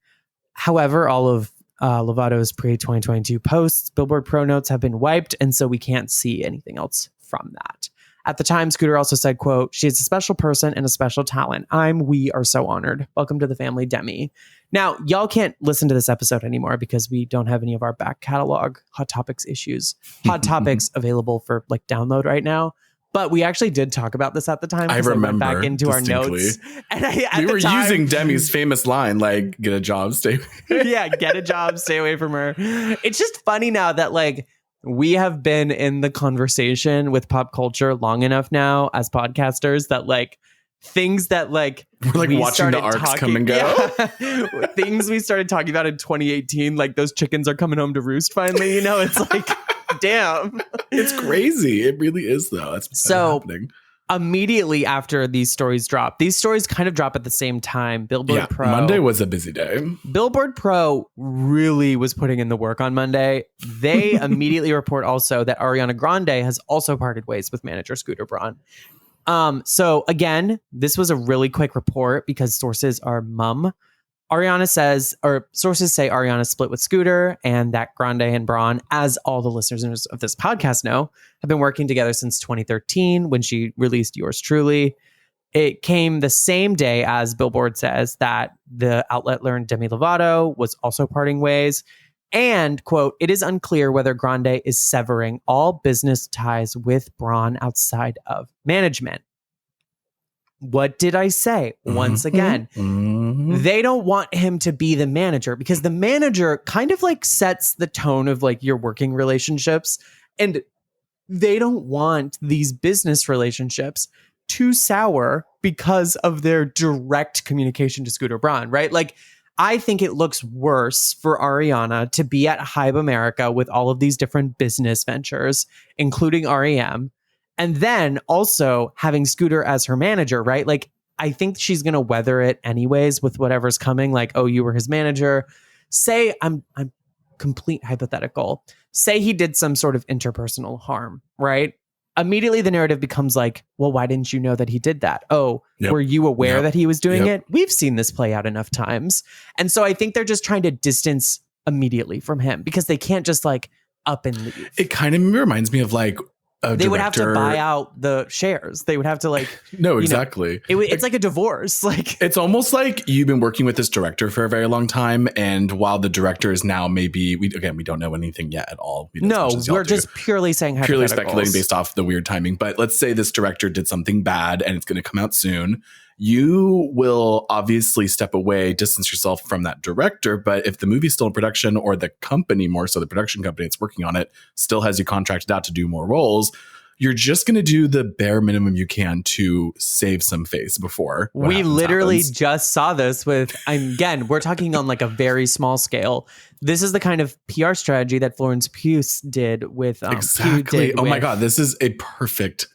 However, all of Lovato's pre-2022 posts, Billboard Pro notes have been wiped, and so we can't see anything else from that. At the time, Scooter also said, quote, she is a special person and a special talent. We are so honored. Welcome to the family, Demi. Now, y'all can't listen to this episode anymore because we don't have any of our back catalog Hot Topics issues. Hot Topics available for like download right now. But we actually did talk about this at the time. I remember back into distinctly. Our notes. And we were using Demi's famous line, like, get a job, stay away. Yeah, get a job, stay away from her. It's just funny now that like we have been in the conversation with pop culture long enough now as podcasters that like things that like we're like watching the arcs come and go. Yeah, things we started talking about in 2018, like those chickens are coming home to roost finally, you know, it's like damn. It's crazy. It really is though. That's so happening. Immediately after these stories drop, these stories kind of drop at the same time. Billboard Pro. Monday was a busy day. Billboard Pro really was putting in the work on Monday. They immediately report also that Ariana Grande has also parted ways with manager Scooter Braun. So again, this was a really quick report because sources are mum. Sources say Ariana split with Scooter and that Grande and Braun, as all the listeners of this podcast know, have been working together since 2013 when she released Yours Truly. It came the same day as Billboard says that the outlet learned Demi Lovato was also parting ways. And, quote, it is unclear whether Grande is severing all business ties with Braun outside of management. What did I say? Once again, they don't want him to be the manager because the manager kind of like sets the tone of like your working relationships, and they don't want these business relationships too sour because of their direct communication to Scooter Braun, right? Like, I think it looks worse for Ariana to be at Hype America with all of these different business ventures, including REM, and then also having Scooter as her manager, right? Like, I think she's going to weather it anyways with whatever's coming. Like, oh, you were his manager. Say, I'm complete hypothetical. Say he did some sort of interpersonal harm, right? immediately the narrative becomes like, well, why didn't you know that he did that? Oh, Yep. were you aware that he was doing Yep. it? We've seen this play out enough times. And so I think they're just trying to distance immediately from him because they can't just like up and leave. It kind of reminds me of like a They would have to director- buy out the shares. They would have to like, No, exactly. it's like a divorce. Like It's almost like you've been working with this director for a very long time, and while the director is now maybe we don't know anything yet at all. no, we're just purely saying purely hypotheticals. speculating based off the weird timing. But let's say this director did something bad and it's going to come out soon. You will obviously step away, distance yourself from that director. But if the movie's still in production, or the company, more so the production company that's working on it, still has you contracted out to do more roles, you're just going to do the bare minimum you can to save some face before. what We happens literally happens. just saw this with, again, we're talking on like a very small scale. This is the kind of PR strategy that Florence Pugh did with Exactly. Pugh did Oh my with- God, this is a perfect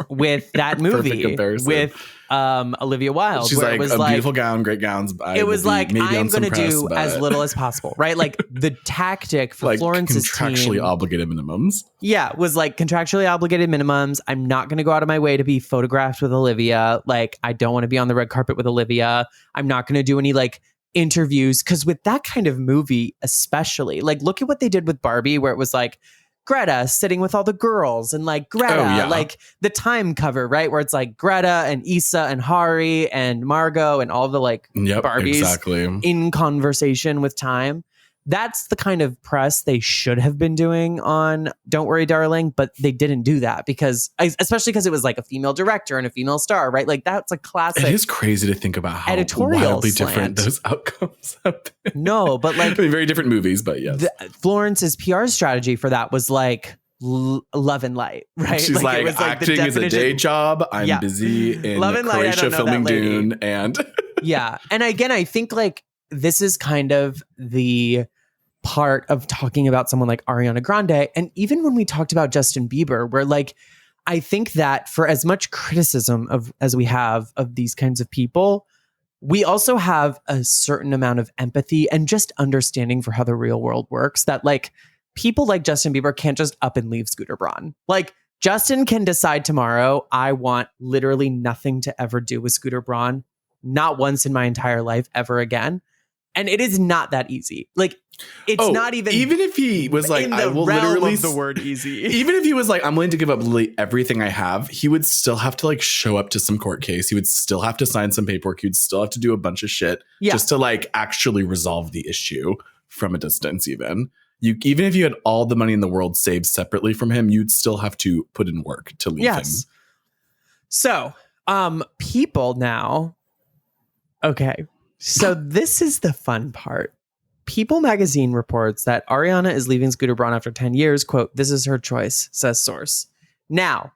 with that Perfect movie comparison. with Olivia Wilde. She's where like it was a like, beautiful gown, great gowns. it was like, I'm going to do as but little as possible, right? Like the tactic for like Florence's contractually team, obligated minimums. yeah, was like contractually obligated minimums. I'm not going to go out of my way to be photographed with Olivia. Like, I don't want to be on the red carpet with Olivia. I'm not going to do any like interviews. Cause with that kind of movie, especially, like, look at what they did with Barbie, where it was like Greta sitting with all the girls and like Greta, yeah. like the Time cover, right? Where it's like Greta and Issa and Hari and Margot and all the like Yep, Barbies exactly. in conversation with Time. That's the kind of press they should have been doing on Don't Worry, Darling, but they didn't do that because, especially because it was like a female director and a female star, right? Like that's a classic. It is crazy to think about how editorial wildly slant. different those outcomes have been. No, but like I mean, very different movies, but yes. Florence's PR strategy for that was like love and light, right? She's like, it was, the acting is a definition- day job. I'm Yeah. busy in Love and Light, I Croatia don't know filming that lady. Dune, and Yeah. And again, I think like this is kind of the part of talking about someone like Ariana Grande. And even when we talked about Justin Bieber, where like, I think that for as much criticism as we have of these kinds of people, we also have a certain amount of empathy and just understanding for how the real world works, that like people like Justin Bieber can't just up and leave Scooter Braun. Like Justin can decide tomorrow, I want literally nothing to ever do with Scooter Braun, not once in my entire life ever again. And it is not that easy. Like it's not even if he was like, in the I will realm literally of the word easy. Even if he was like, I'm willing to give up literally everything I have, he would still have to like show up to some court case. He would still have to sign some paperwork. He'd still have to do a bunch of shit just to like actually resolve the issue from a distance. Even if you had all the money in the world saved separately from him, you'd still have to put in work to leave him. So, people now. Okay. So this is the fun part. People magazine reports that Ariana is leaving Scooter Braun after 10 years. Quote, this is her choice, says source. Now,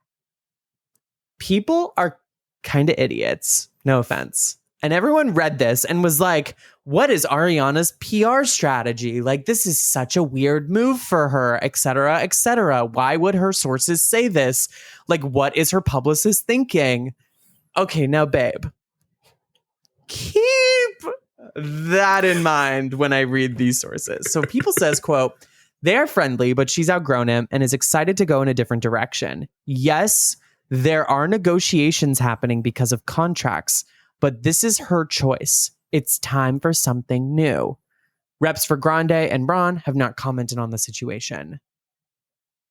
people are kind of idiots. No offense. And everyone read this and was like, what is Ariana's PR strategy? Like, this is such a weird move for her, et cetera, et cetera. Why would her sources say this? Like, what is her publicist thinking? Okay, now, babe, keep that in mind when I read these sources. So People says, quote, they are friendly, but she's outgrown him and is excited to go in a different direction. Yes, there are negotiations happening because of contracts, but this is her choice. It's time for something new. Reps for Grande and Braun have not commented on the situation.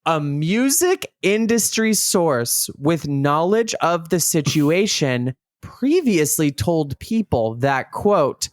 A music industry source with knowledge of the situation previously told People that, quote,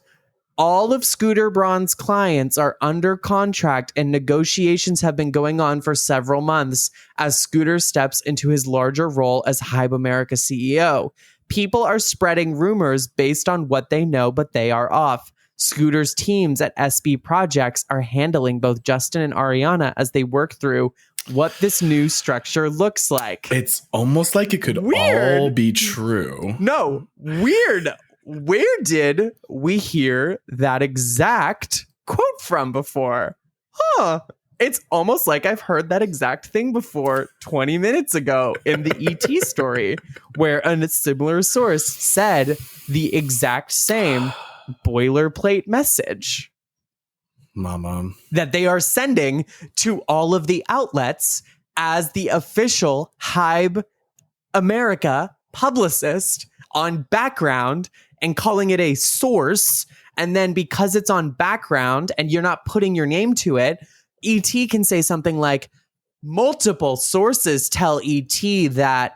all of Scooter Braun's clients are under contract and negotiations have been going on for several months as Scooter steps into his larger role as Hybe America CEO. People are spreading rumors based on what they know, but they are off. Scooter's teams at SB Projects are handling both Justin and Ariana as they work through what this new structure looks like. It's almost like it could all be true. No, weird. Where did we hear that exact quote from before? Huh. It's almost like I've heard that exact thing before 20 minutes ago in the ET story, where a similar source said the exact same boilerplate message. Mama. That they are sending to all of the outlets as the official Hybe America publicist on background and calling it a source. And then because it's on background and you're not putting your name to it, ET can say something like, multiple sources tell ET that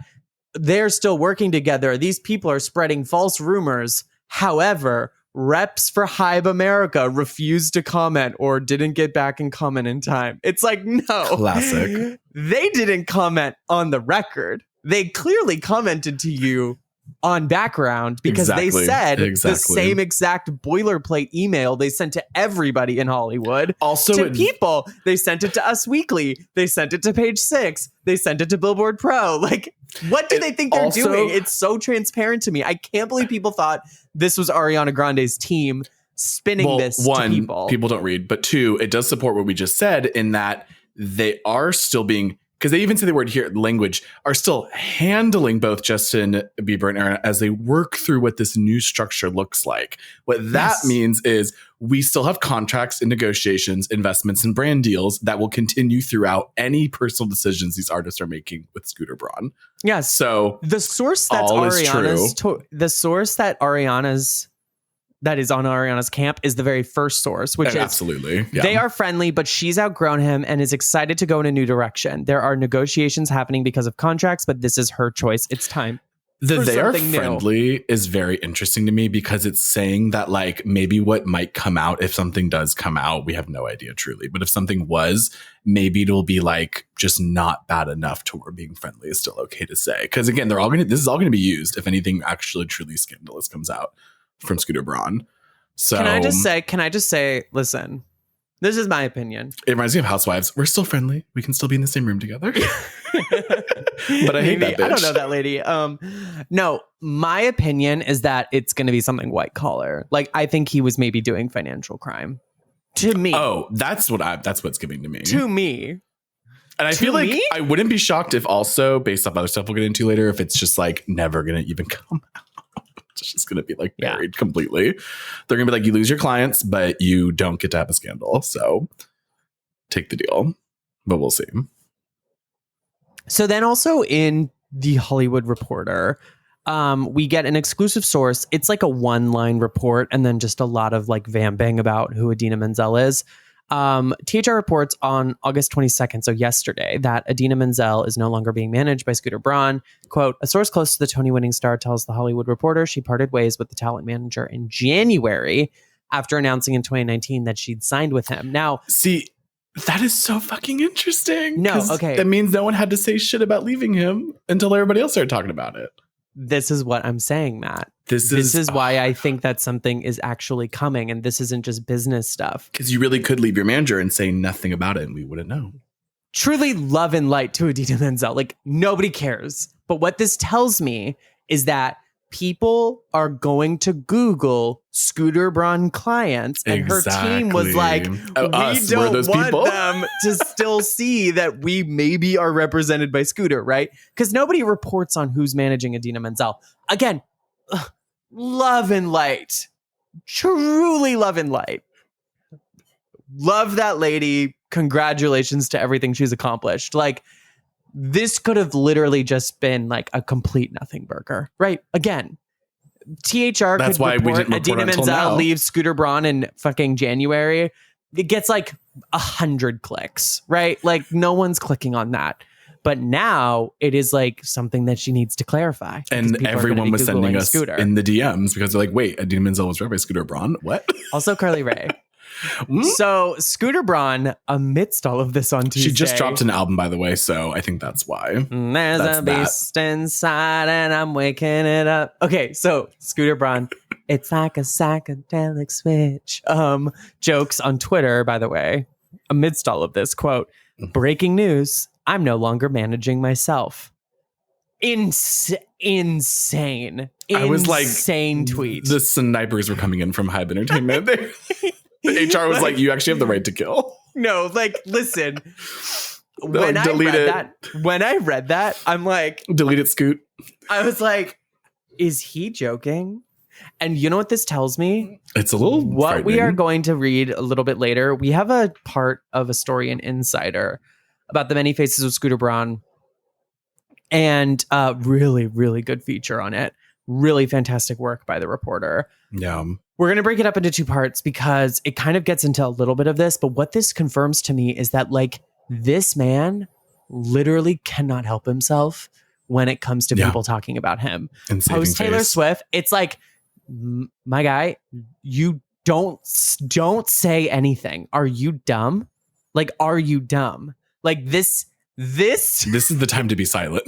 they're still working together. These people are spreading false rumors. However, reps for Hybe America refused to comment or didn't get back and comment in time. It's like, no. Classic. They didn't comment on the record. They clearly commented to you on background because they said the same exact boilerplate email they sent to everybody in Hollywood. Also, to people. They sent it to Us Weekly. They sent it to Page Six. They sent it to Billboard Pro. Like, what do they think they're doing? It's so transparent to me. I can't believe people thought this was Ariana Grande's team spinning this to people. People don't read, but two, it does support what we just said in that they are still being, because they even say the word here, language, are still handling both Justin Bieber and Ariana as they work through what this new structure looks like. What that means is we still have contracts and negotiations, investments and brand deals that will continue throughout any personal decisions these artists are making with Scooter Braun. Yes. So the source that's the source that that is on Ariana's camp is the very first source, which is absolutely. Yeah. They are friendly, but she's outgrown him and is excited to go in a new direction. There are negotiations happening because of contracts, but this is her choice. It's time. They are friendly is very interesting to me because it's saying that like maybe what might come out, if something does come out, we have no idea truly, but if something was, maybe it'll be like just not bad enough to where being friendly is still okay to say. Because again, this is all going to be used if anything actually truly scandalous comes out from Scooter Braun. So can I just say, listen, this is my opinion. It reminds me of Housewives. We're still friendly. We can still be in the same room together. But I hate that bitch. I don't know that lady. No, my opinion is that it's going to be something white collar. Like, I think he was maybe doing financial crime. To me. Oh, that's what's giving to me. To me. And I feel like I wouldn't be shocked if also, based off other stuff we'll get into later, if it's just like never going to even come out. It's just going to be like buried completely. They're going to be like, you lose your clients, but you don't get to have a scandal. So take the deal. But we'll see. So then also in The Hollywood Reporter, we get an exclusive source. It's like a one-line report and then just a lot of like vamping about who Idina Menzel is. THR reports on August 22nd, so yesterday, that Idina Menzel is no longer being managed by Scooter Braun. Quote, a source close to the Tony-winning star tells The Hollywood Reporter she parted ways with the talent manager in January after announcing in 2019 that she'd signed with him. Now, see, that is so fucking interesting. No, okay. That means no one had to say shit about leaving him until everybody else started talking about it. This is what I'm saying, Matt. This is why I think that something is actually coming, and this isn't just business stuff. Because you really could leave your manager and say nothing about it, and we wouldn't know. Truly love and light to Idina Menzel. Like, nobody cares. But what this tells me is that people are going to Google Scooter Braun clients, and her team was like, we don't want them to still see that we maybe are represented by Scooter, right? Because nobody reports on who's managing Idina Menzel. Again, love and light. Truly love and light. Love that lady. Congratulations to everything she's accomplished. Like, this could have literally just been like a complete nothing burger, right? Again, THR That's could why report we didn't Idina Menzel leaves Scooter Braun in fucking January. It gets like 100 clicks, right? Like, no one's clicking on that. But now it is like something that she needs to clarify. And everyone was sending us Scooter in the DMs because they're like, wait, Idina Menzel was read by Scooter Braun? What? Also Carly Rae. So Scooter Braun, amidst all of this on Tuesday, she just dropped an album, by the way, so I think that's why. There's a beast inside and I'm waking it up. Okay, so Scooter Braun, it's like a psychedelic switch. Jokes on Twitter, by the way, amidst all of this, quote, breaking news, I'm no longer managing myself. Insane. I was like, insane tweet. The snipers were coming in from Hybe Entertainment. The HR was like, you actually have the right to kill. No, like, listen. When I read that, I'm like, delete it, Scoot. I was like, is he joking? And you know what this tells me? It's a little what we are going to read a little bit later. We have a part of a story in Insider about the many faces of Scooter Braun. And really, really good feature on it. Really fantastic work by the reporter. Yeah. We're going to break it up into two parts because it kind of gets into a little bit of this. But what this confirms to me is that like this man literally cannot help himself when it comes to people talking about him. And post Taylor face. Swift, it's like, my guy, you don't say anything. Are you dumb? Like, are you dumb? Like this is the time to be silent.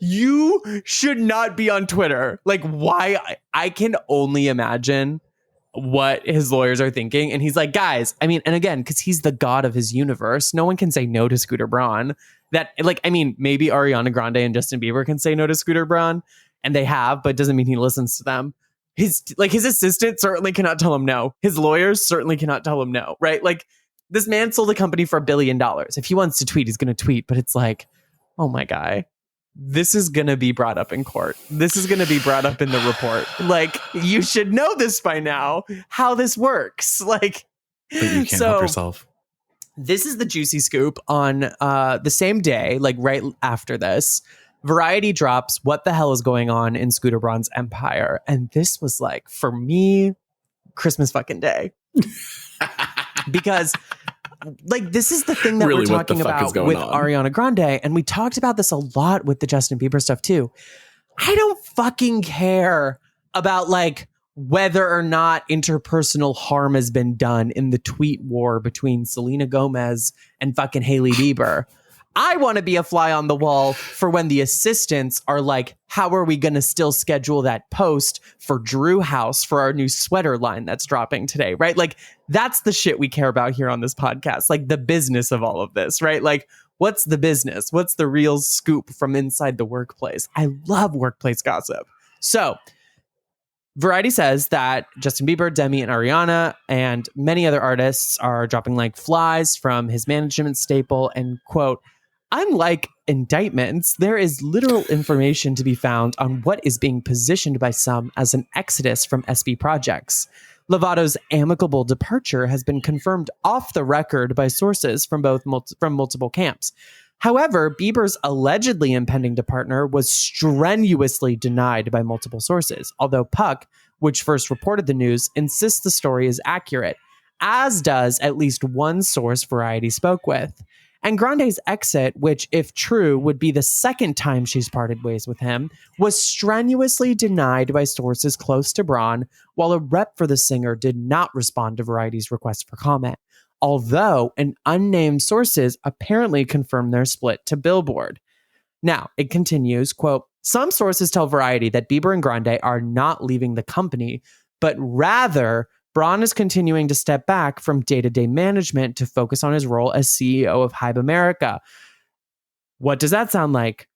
You should not be on Twitter. Like, why? I can only imagine what his lawyers are thinking. And he's like, guys, I mean, and again, because he's the god of his universe, no one can say no to Scooter Braun. That, like, I mean, maybe Ariana Grande and Justin Bieber can say no to Scooter Braun, and they have, but it doesn't mean he listens to them. His assistant certainly cannot tell him no. His lawyers certainly cannot tell him no, right? Like, this man sold a company for $1 billion. If he wants to tweet, he's going to tweet. But it's like, oh my guy, this is going to be brought up in court. This is going to be brought up in the report. Like, you should know this by now, how this works. Like, but you can't help yourself. This is the juicy scoop on the same day, like right after this. Variety drops what the hell is going on in Scooter Braun's empire. And this was like, for me, Christmas fucking day. Because like this is the thing that really, we're talking about with Ariana Grande, and we talked about this a lot with the Justin Bieber stuff too. I don't fucking care about like whether or not interpersonal harm has been done in the tweet war between Selena Gomez and fucking Hailey Bieber. I want to be a fly on the wall for when the assistants are like, how are we going to still schedule that post for Drew House for our new sweater line that's dropping today, right? Like, that's the shit we care about here on this podcast. Like, the business of all of this, right? Like, what's the business? What's the real scoop from inside the workplace? I love workplace gossip. So, Variety says that Justin Bieber, Demi, and Ariana and many other artists are dropping like flies from his management staple and, quote, unlike indictments, there is literal information to be found on what is being positioned by some as an exodus from SB projects. Lovato's amicable departure has been confirmed off the record by sources from multiple camps. However, Bieber's allegedly impending departure was strenuously denied by multiple sources, although Puck, which first reported the news, insists the story is accurate, as does at least one source Variety spoke with. And Grande's exit, which, if true, would be the second time she's parted ways with him, was strenuously denied by sources close to Braun, while a rep for the singer did not respond to Variety's request for comment, although an unnamed sources apparently confirmed their split to Billboard. Now, it continues, quote, some sources tell Variety that Bieber and Grande are not leaving the company, but rather Braun is continuing to step back from day-to-day management to focus on his role as CEO of Hybe America. What does that sound like?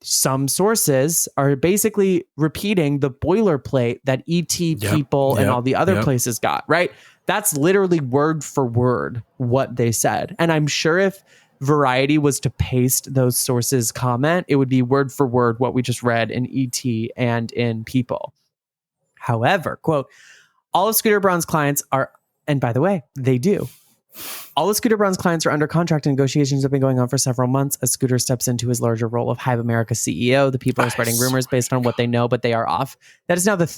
Some sources are basically repeating the boilerplate that ET people and all the other places got, right? That's literally word for word what they said. And I'm sure if Variety was to paste those sources' comment, it would be word for word what we just read in ET and in People. However, quote, all of Scooter Braun's clients are, and by the way, they do. All of Scooter Braun's clients are under contract, and negotiations have been going on for several months as Scooter steps into his larger role of Hybe America CEO. The people are spreading rumors based on what they know, but they are off. That is now the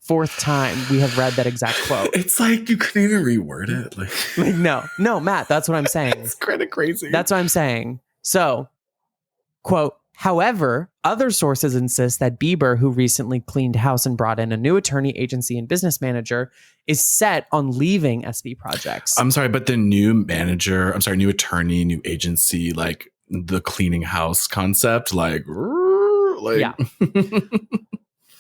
fourth time we have read that exact quote. It's like you couldn't even reword it. Like no, Matt, that's what I'm saying. It's kind of crazy. That's what I'm saying. So, quote, however, other sources insist that Bieber, who recently cleaned house and brought in a new attorney, agency, and business manager, is set on leaving SB projects. I'm sorry, but the new manager, new attorney, new agency, like the cleaning house concept, yeah.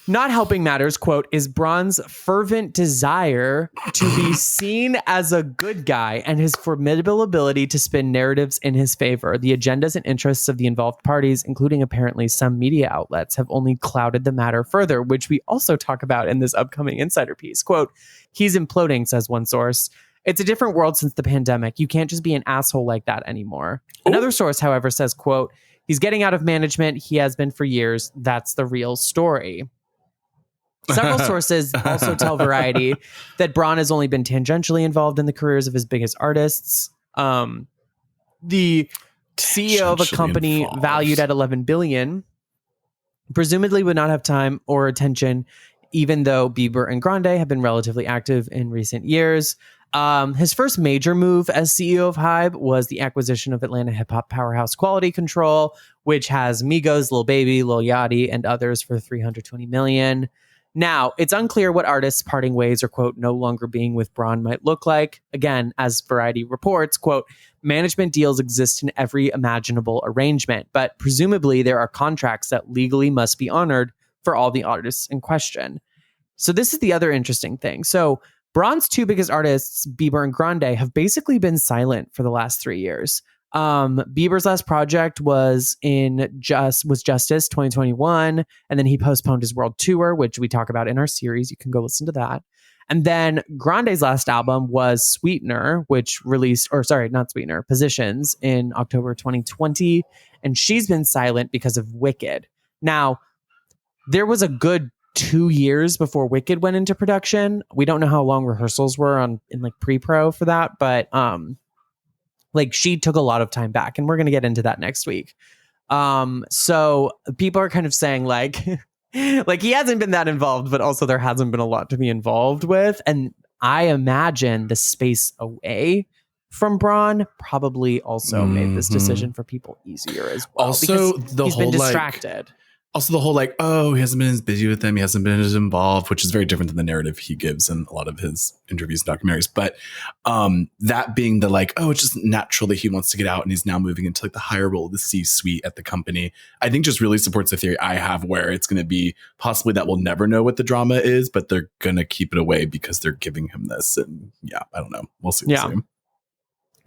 Not helping matters, quote, is Braun's fervent desire to be seen as a good guy and his formidable ability to spin narratives in his favor. The agendas and interests of the involved parties, including apparently some media outlets, have only clouded the matter further, which we also talk about in this upcoming insider piece. Quote, he's imploding, says one source. It's a different world since the pandemic. You can't just be an asshole like that anymore. Ooh. Another source, however, says, quote, he's getting out of management. He has been for years. That's the real story. Several sources also tell Variety that Braun has only been tangentially involved in the careers of his biggest artists. The CEO of a Potentially company involved. valued at 11 billion, presumably would not have time or attention, even though Bieber and Grande have been relatively active in recent years. His first major move as CEO of Hybe was the acquisition of Atlanta hip-hop powerhouse Quality Control, which has Migos, Lil Baby, Lil Yachty, and others for $320 million. Now, it's unclear what artists parting ways or, quote, no longer being with Braun might look like. Again, as Variety reports, quote, management deals exist in every imaginable arrangement, but presumably there are contracts that legally must be honored for all the artists in question. So this is the other interesting thing. So Braun's two biggest artists, Bieber and Grande, have basically been silent for the last 3 years. Bieber's last project was Justice 2021, and then he postponed his world tour, which we talk about in our series. You can go listen to that. And then Grande's last album was Sweetener, which released, or sorry, not Sweetener, Positions in October 2020, and she's been silent because of Wicked. Now, there was a good 2 years before Wicked went into production. We don't know how long rehearsals were in like pre-pro for that, but like she took a lot of time back, and we're going to get into that next week. So people are kind of saying like like he hasn't been that involved, but also there hasn't been a lot to be involved with. And I imagine the space away from Braun probably also made this decision for people easier as well. Also, because the he's whole been distracted. Also, the whole like, oh, he hasn't been as busy with them. He hasn't been as involved, which is very different than the narrative he gives in a lot of his interviews and documentaries. But that being the like, oh, it's just natural that he wants to get out and he's now moving into like the higher role of the C-suite at the company, I think just really supports the theory I have where it's going to be possibly that we'll never know what the drama is, but they're going to keep it away because they're giving him this. And yeah, I don't know. We'll see. Yeah.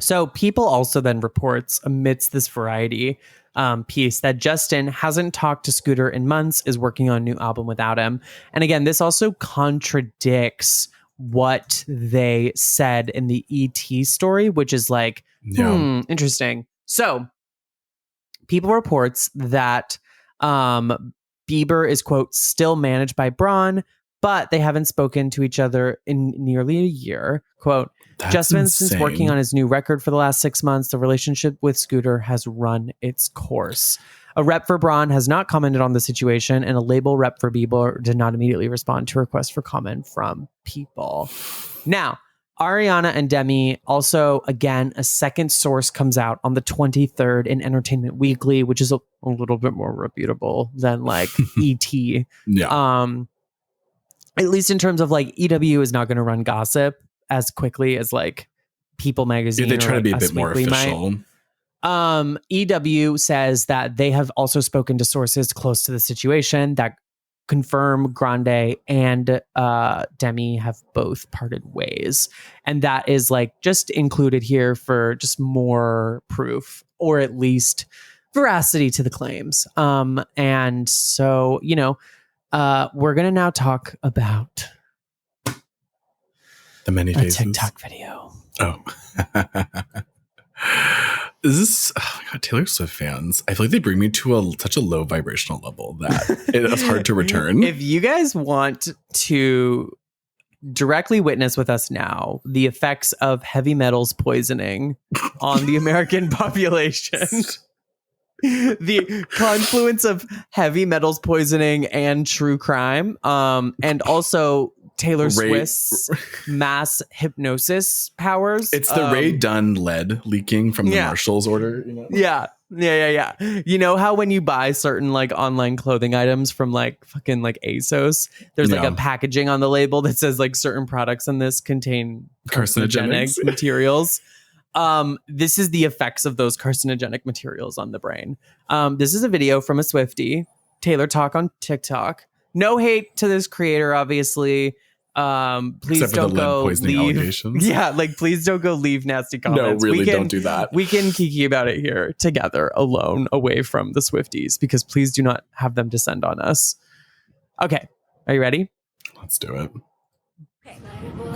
So People also then reports amidst this Variety piece that Justin hasn't talked to Scooter in months, is working on a new album without him. And again, this also contradicts what they said in the ET story, which is like, interesting. So People reports that Bieber is, quote, still managed by Braun, but they haven't spoken to each other in nearly a year. Quote, Justin's since working on his new record for the last 6 months. The relationship with Scooter has run its course. A rep for Braun has not commented on the situation, and a label rep for Bieber did not immediately respond to a request for comment from People. Now, Ariana and Demi also, again, a second source comes out on the 23rd in Entertainment Weekly, which is a little bit more reputable than like ET. Yeah. At least in terms of like EW is not going to run gossip as quickly as like People magazine. They try to be a Us bit more Weekly official. EW says that they have also spoken to sources close to the situation that confirm Grande and Demi have both parted ways. And that is like just included here for just more proof, or at least veracity to the claims. And so, you know, we're going to now talk about the many a faces. TikTok video. Oh. Is this, oh my God, Taylor Swift fans, I feel like they bring me to such a low vibrational level that it is hard to return. If you guys want to directly witness with us now the effects of heavy metals poisoning on the American population, the confluence of heavy metals poisoning and true crime, and also Taylor Swift's mass hypnosis powers. It's the Ray Dunn lead leaking from the Marshall's order. You know? Yeah. You know how when you buy certain like online clothing items from like fucking like ASOS, there's like a packaging on the label that says like certain products in this contain carcinogenic materials. This is the effects of those carcinogenic materials on the brain. This is a video from a Swiftie, Taylor Talk on TikTok. No hate to this creator, obviously. Please Except don't go leave. Allegations. Yeah, like please don't go leave nasty comments. No, really, don't do that. We can kiki about it here together, alone, away from the Swifties, because please do not have them descend on us. Okay, are you ready? Let's do it.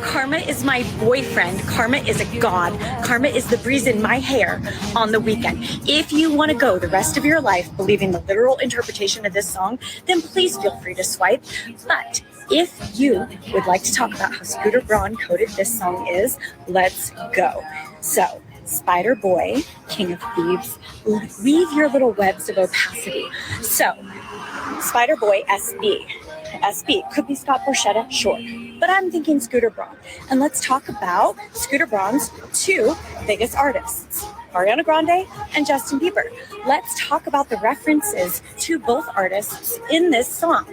Karma is my boyfriend. Karma is a god. Karma is the breeze in my hair on the weekend. If you want to go the rest of your life believing the literal interpretation of this song, then please feel free to swipe. But if you would like to talk about how Scooter Braun coded this song is, let's go. So Spider Boy, King of Thieves, weave your little webs of opacity. So, Spider Boy SB. SB could be Scott Borchetta, sure. But I'm thinking Scooter Braun. And let's talk about Scooter Braun's two biggest artists, Ariana Grande and Justin Bieber. Let's talk about the references to both artists in this song.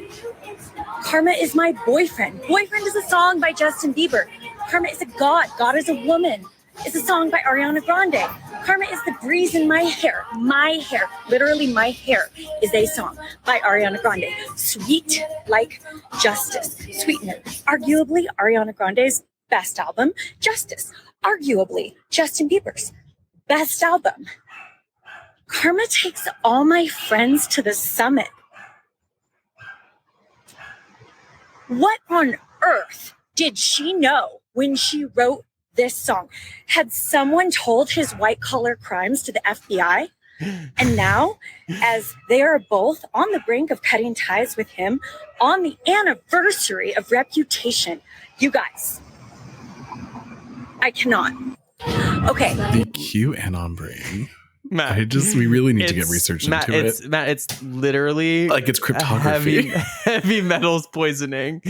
Karma is my boyfriend. Boyfriend is a song by Justin Bieber. Karma is a god. God is a woman. It's a song by Ariana Grande. Karma is the breeze in my hair. My hair, literally my hair, is a song by Ariana Grande. Sweet like Justice. Sweetener. Arguably Ariana Grande's best album. Justice. Arguably Justin Bieber's best album. Karma takes all my friends to the summit. What on earth did she know when she wrote this song? Had someone told his white collar crimes to the FBI? And now, as they are both on the brink of cutting ties with him on the anniversary of Reputation, you guys, I cannot. Okay. The QAnon brain. Matt, we really need to get research into it. Matt, it's literally like it's cryptography. Heavy metals poisoning.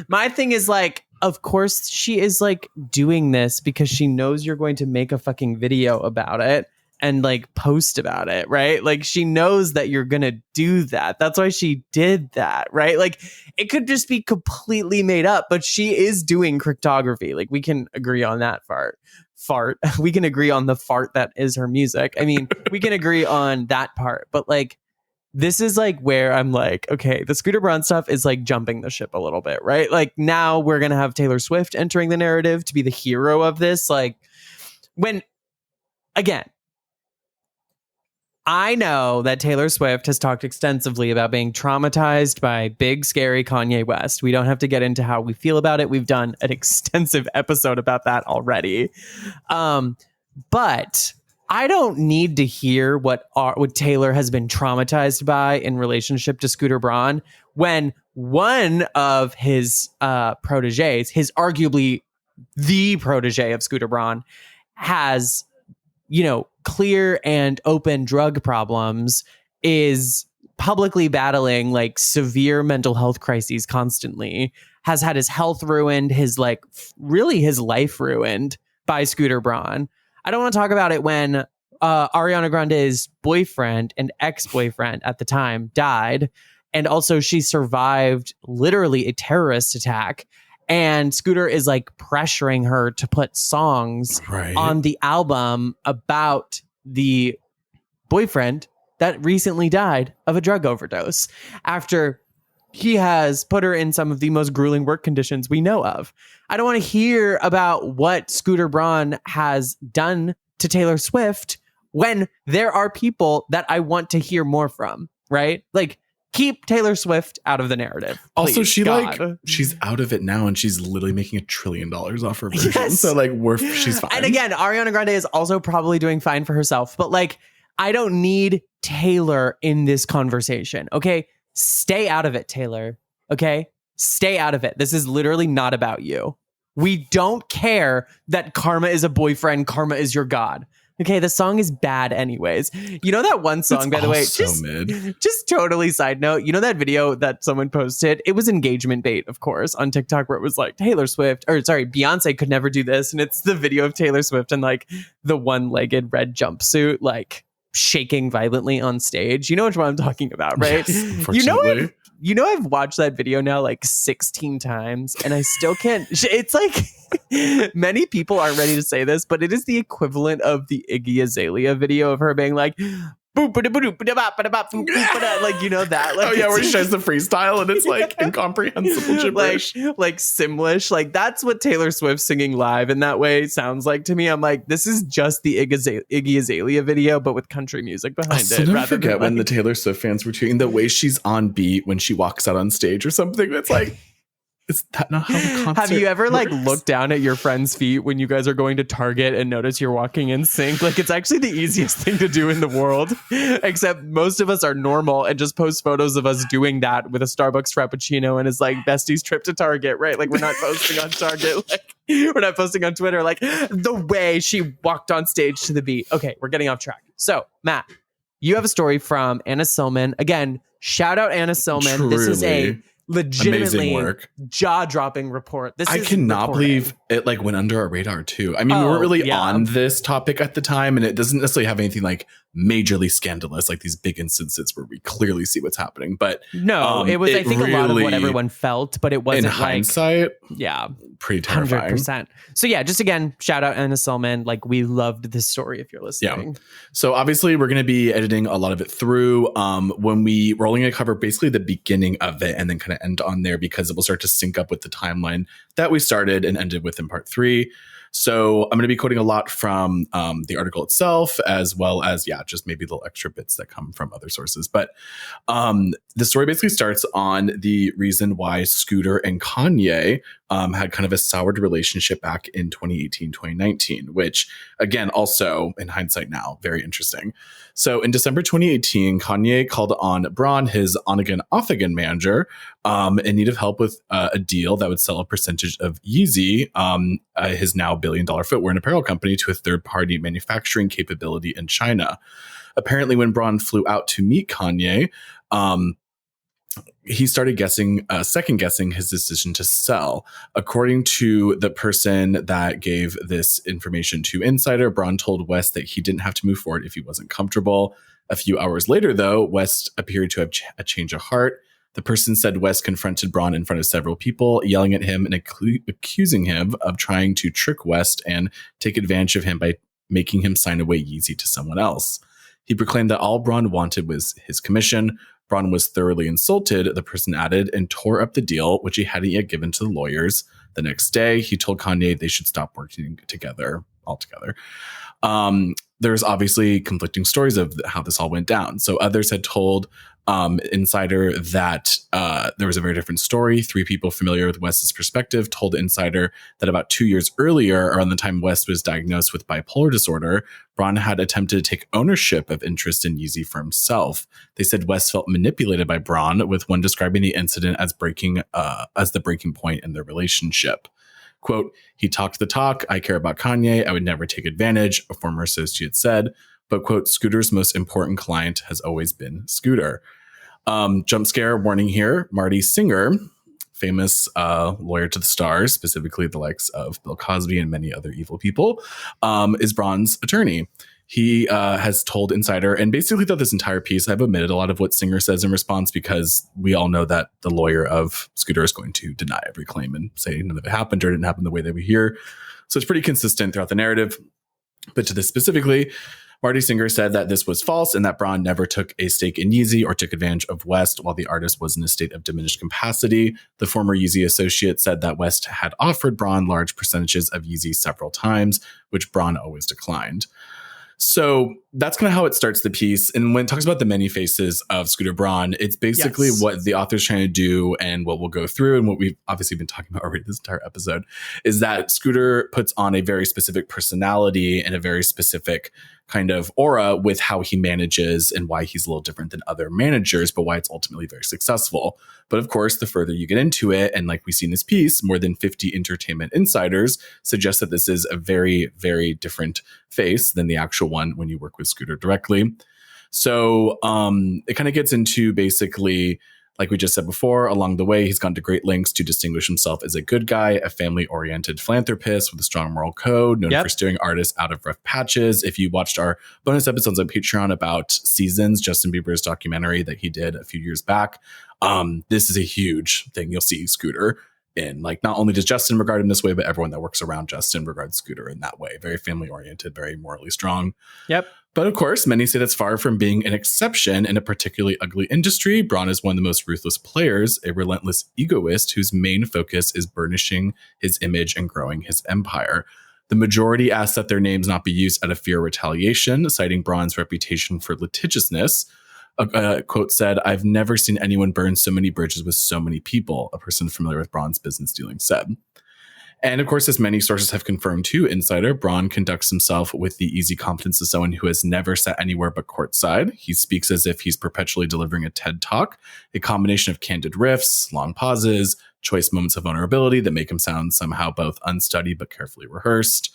My thing is like, of course she is like doing this because she knows you're going to make a fucking video about it and like post about it, right? Like she knows that you're going to do that. That's why she did that, right? Like it could just be completely made up, but she is doing cryptography. Like we can agree on that fart. We can agree on the fart that is her music. I mean, we can agree on that part, but like this is like where I'm like, okay, the Scooter Braun stuff is like jumping the ship a little bit, right? Like now we're going to have Taylor Swift entering the narrative to be the hero of this. Like when, again, I know that Taylor Swift has talked extensively about being traumatized by big, scary Kanye West. We don't have to get into how we feel about it. We've done an extensive episode about that already. But I don't need to hear what Taylor has been traumatized by in relationship to Scooter Braun when one of his proteges, his arguably the protege of Scooter Braun, has, clear and open drug problems, is publicly battling like severe mental health crises constantly, has had his health ruined, his life ruined by Scooter Braun. I don't want to talk about it when Ariana Grande's boyfriend and ex-boyfriend at the time died. And also she survived literally a terrorist attack. And Scooter is like pressuring her to put songs on the album about the boyfriend that recently died of a drug overdose after he has put her in some of the most grueling work conditions we know of. I don't want to hear about what Scooter Braun has done to Taylor Swift when there are people that I want to hear more from, right? Like, keep Taylor Swift out of the narrative. Also, please, she's out of it now, and she's literally making $1 trillion off her version. Yes. So like, she's fine. And again, Ariana Grande is also probably doing fine for herself. But like, I don't need Taylor in this conversation. Okay, stay out of it, Taylor. Okay, stay out of it. This is literally not about you. We don't care that Karma is a boyfriend. Karma is your god. Okay, the song is bad anyways. You know that one song, by the way, just totally side note, you know that video that someone posted? It was engagement bait, of course, on TikTok, where it was like Beyonce could never do this. And it's the video of Taylor Swift in like the one-legged red jumpsuit, like shaking violently on stage. You know which one I'm talking about, right? Yes, unfortunately. I've watched that video now like 16 times and I still can't. It's like many people aren't ready to say this, but it is the equivalent of the Iggy Azalea video of her being like, like, you know that? Like, oh yeah, where she tries to freestyle and it's like incomprehensible gibberish. like Simlish. Like that's what Taylor Swift singing live in that way sounds like to me. I'm like, this is just the Iggy Azalea video, but with country music behind it. Never forget when the Taylor Swift fans were tweeting the way she's on beat when she walks out on stage or something. It's like, Is that not how the concert Have you ever like works? looked down at your friend's feet when you guys are going to Target and notice you're walking in sync? Like it's actually the easiest thing to do in the world, except most of us are normal and just post photos of us doing that with a Starbucks Frappuccino and it's like bestie's trip to Target, right? Like we're not posting on Target, like we're not posting on Twitter, like the way she walked on stage to the beat. Okay, we're getting off track. So Matt, you have a story from Anna Silman. Again, shout out Anna Silman. Truly. This is a legitimately Amazing work. jaw-dropping report. I cannot believe it like went under our radar too. I mean, we weren't really on this topic at the time, and it doesn't necessarily have anything like majorly scandalous, like these big instances where we clearly see what's happening. But no, it was. I think really, a lot of what everyone felt, but it wasn't in hindsight. Yeah, pretty terrifying. 100%. So yeah, just again, shout out Anna Silman. Like we loved this story. If you're listening, yeah. So obviously we're going to be editing a lot of it through. When we're only going to cover basically the beginning of it and then kind of end on there because it will start to sync up with the timeline that we started and ended with in part 3. So I'm going to be quoting a lot from the article itself, as well as, just maybe little extra bits that come from other sources. But the story basically starts on the reason why Scooter and Kanye had kind of a soured relationship back in 2018, 2019, which, again, also in hindsight now, very interesting. So in December 2018, Kanye called on Braun, his on-again, off-again manager, in need of help with a deal that would sell a percentage of Yeezy, his now billion-dollar footwear and apparel company, to a third-party manufacturing capability in China. Apparently, when Braun flew out to meet Kanye, he started second-guessing his decision to sell. According to the person that gave this information to Insider, Braun told West that he didn't have to move forward if he wasn't comfortable. A few hours later, though, West appeared to have a change of heart. The person said West confronted Braun in front of several people, yelling at him and accusing him of trying to trick West and take advantage of him by making him sign away Yeezy to someone else. He proclaimed that all Braun wanted was his commission. Braun was thoroughly insulted, the person added, and tore up the deal, which he hadn't yet given to the lawyers. The next day, he told Kanye they should stop working together altogether. There's obviously conflicting stories of how this all went down. So others had told Insider that there was a very different story. 3 people familiar with West's perspective told Insider that about 2 years earlier, around the time West was diagnosed with bipolar disorder, Braun had attempted to take ownership of interest in Yeezy for himself. They said West felt manipulated by Braun, with one describing the incident as the breaking point in their relationship. Quote, "He talked the talk. I care about Kanye. I would never take advantage," a former associate said. But, quote, "Scooter's most important client has always been Scooter." Jump scare warning here. Marty Singer, famous lawyer to the stars, specifically the likes of Bill Cosby and many other evil people, is Braun's attorney. He has told Insider, and basically throughout this entire piece, I've omitted a lot of what Singer says in response because we all know that the lawyer of Scooter is going to deny every claim and say none of it happened or didn't happen the way that we hear. So it's pretty consistent throughout the narrative. But to this specifically, Marty Singer said that this was false and that Braun never took a stake in Yeezy or took advantage of West while the artist was in a state of diminished capacity. The former Yeezy associate said that West had offered Braun large percentages of Yeezy several times, which Braun always declined. So that's kind of how it starts the piece. And when it talks about the many faces of Scooter Braun, it's basically what the author's trying to do and what we'll go through and what we've obviously been talking about already this entire episode is that Scooter puts on a very specific personality and a very specific kind of aura with how he manages and why he's a little different than other managers, but why it's ultimately very successful. But of course, the further you get into it, and like we see in this piece, more than 50 entertainment insiders suggest that this is a very, very different face than the actual one when you work with Scooter directly. So it kind of gets into basically, like we just said before, along the way, he's gone to great lengths to distinguish himself as a good guy, a family-oriented philanthropist with a strong moral code, known for steering artists out of rough patches. If you watched our bonus episodes on Patreon about Seasons, Justin Bieber's documentary that he did a few years back, this is a huge thing you'll see Scooter in. Like, not only does Justin regard him this way, but everyone that works around Justin regards Scooter in that way. Very family-oriented, very morally strong. Yep. But of course, many say that's far from being an exception in a particularly ugly industry. Braun is one of the most ruthless players, a relentless egoist whose main focus is burnishing his image and growing his empire. The majority ask that their names not be used out of fear of retaliation, citing Braun's reputation for litigiousness. A quote said, "I've never seen anyone burn so many bridges with so many people," a person familiar with Braun's business dealings said. And of course, as many sources have confirmed to Insider, Braun conducts himself with the easy confidence of someone who has never sat anywhere but courtside. He speaks as if he's perpetually delivering a TED Talk, a combination of candid riffs, long pauses, choice moments of vulnerability that make him sound somehow both unstudied but carefully rehearsed.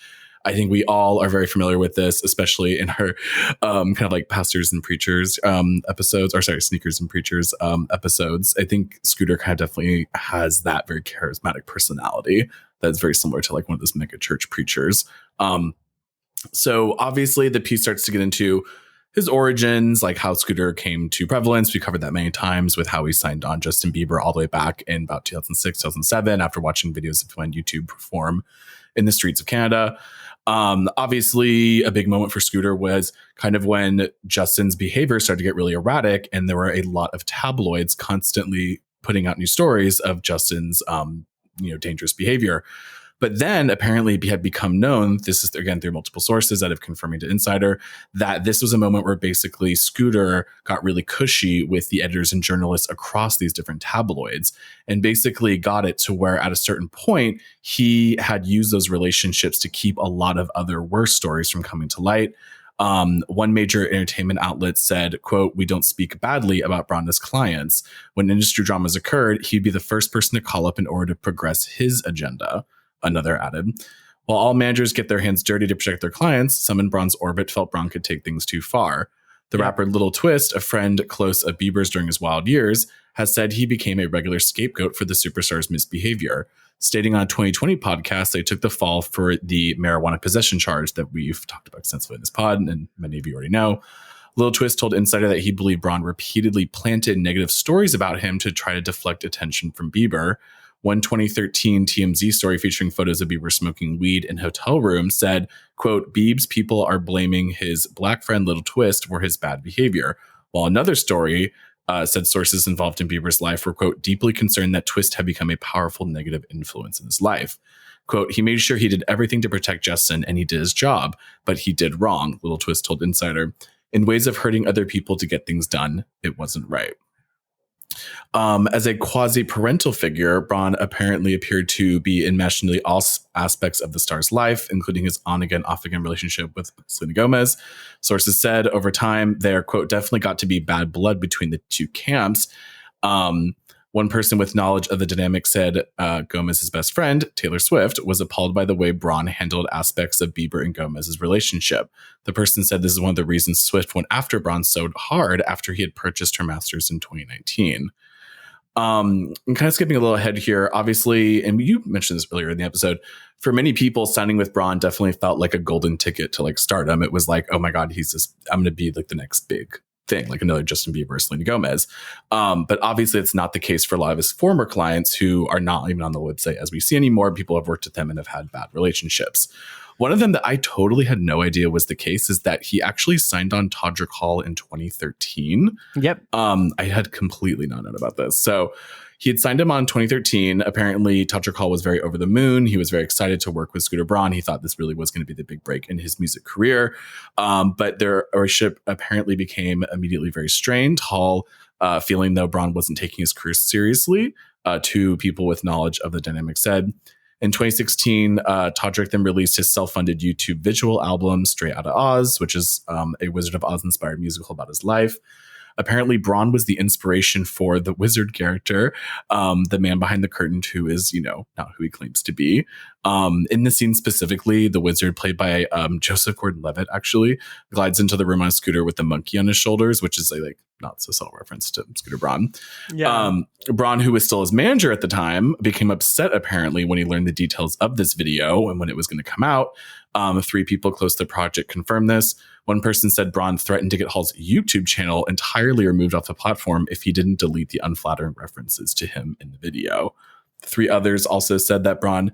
I think we all are very familiar with this, especially in our kind of like pastors and preachers episodes, or sorry, sneakers and preachers episodes. I think Scooter kind of definitely has that very charismatic personality that's very similar to like one of those mega church preachers. So obviously the piece starts to get into his origins, like how Scooter came to prevalence. We covered that many times with how he signed on Justin Bieber all the way back in about 2006, 2007, after watching videos of him on YouTube perform in the streets of Canada. Obviously, a big moment for Scooter was kind of when Justin's behavior started to get really erratic, and there were a lot of tabloids constantly putting out new stories of Justin's, dangerous behavior. But then apparently it had become known, this is again through multiple sources that have confirming to Insider, that this was a moment where basically Scooter got really cushy with the editors and journalists across these different tabloids, and basically got it to where at a certain point he had used those relationships to keep a lot of other worse stories from coming to light. One major entertainment outlet said, quote, "We don't speak badly about Braun's clients. When industry dramas occurred, he'd be the first person to call up in order to progress his agenda." Another added, "While all managers get their hands dirty to protect their clients, some in Braun's orbit felt Braun could take things too far." The rapper Little Twist, a friend close of Bieber's during his wild years, has said he became a regular scapegoat for the superstar's misbehavior. Stating on a 2020 podcast, they took the fall for the marijuana possession charge that we've talked about extensively in this pod, and many of you already know. Little Twist told Insider that he believed Braun repeatedly planted negative stories about him to try to deflect attention from Bieber. One 2013 TMZ story featuring photos of Bieber smoking weed in hotel rooms said, quote, "Biebs people are blaming his black friend Little Twist for his bad behavior." While another story said sources involved in Bieber's life were, quote, "deeply concerned that Twist had become a powerful negative influence in his life." Quote, "He made sure he did everything to protect Justin and he did his job, but he did wrong," Little Twist told Insider. "In ways of hurting other people to get things done, it wasn't right." As a quasi-parental figure, Braun apparently appeared to be enmeshed in nearly all aspects of the star's life, including his on-again, off-again relationship with Selena Gomez. Sources said over time, there, quote, "definitely got to be bad blood between the two camps." One person with knowledge of the dynamic said Gomez's best friend, Taylor Swift, was appalled by the way Braun handled aspects of Bieber and Gomez's relationship. The person said this is one of the reasons Swift went after Braun so hard after he had purchased her masters in 2019. I'm kind of skipping a little ahead here, obviously, and you mentioned this earlier in the episode. For many people, signing with Braun definitely felt like a golden ticket to like stardom. It was like, oh my God, I'm going to be like the next big thing, like another Justin Bieber or Selena Gomez. But obviously it's not the case for a lot of his former clients who are not even on the website as we see anymore. People have worked with them and have had bad relationships. One of them that I totally had no idea was the case is that he actually signed on Todrick Hall in 2013. Yep. I had completely not known about this. So he had signed him on 2013. Apparently, Todrick Hall was very over the moon. He was very excited to work with Scooter Braun. He thought this really was going to be the big break in his music career. But their relationship apparently became immediately very strained. Hall, feeling though Braun wasn't taking his career seriously, to people with knowledge of the dynamic said. In 2016, Todrick then released his self-funded YouTube visual album, Straight Outta Oz, which is a Wizard of Oz-inspired musical about his life. Apparently, Braun was the inspiration for the wizard character, the man behind the curtain, who is, not who he claims to be. In the scene specifically, the wizard, played by Joseph Gordon-Levitt, actually glides into the room on a scooter with the monkey on his shoulders, which is a not so subtle reference to Scooter Braun. Yeah. Braun, who was still his manager at the time, became upset apparently when he learned the details of this video and when it was going to come out. 3 people close to the project confirmed this. One person said Braun threatened to get Hall's YouTube channel entirely removed off the platform if he didn't delete the unflattering references to him in the video. 3 others also said that Braun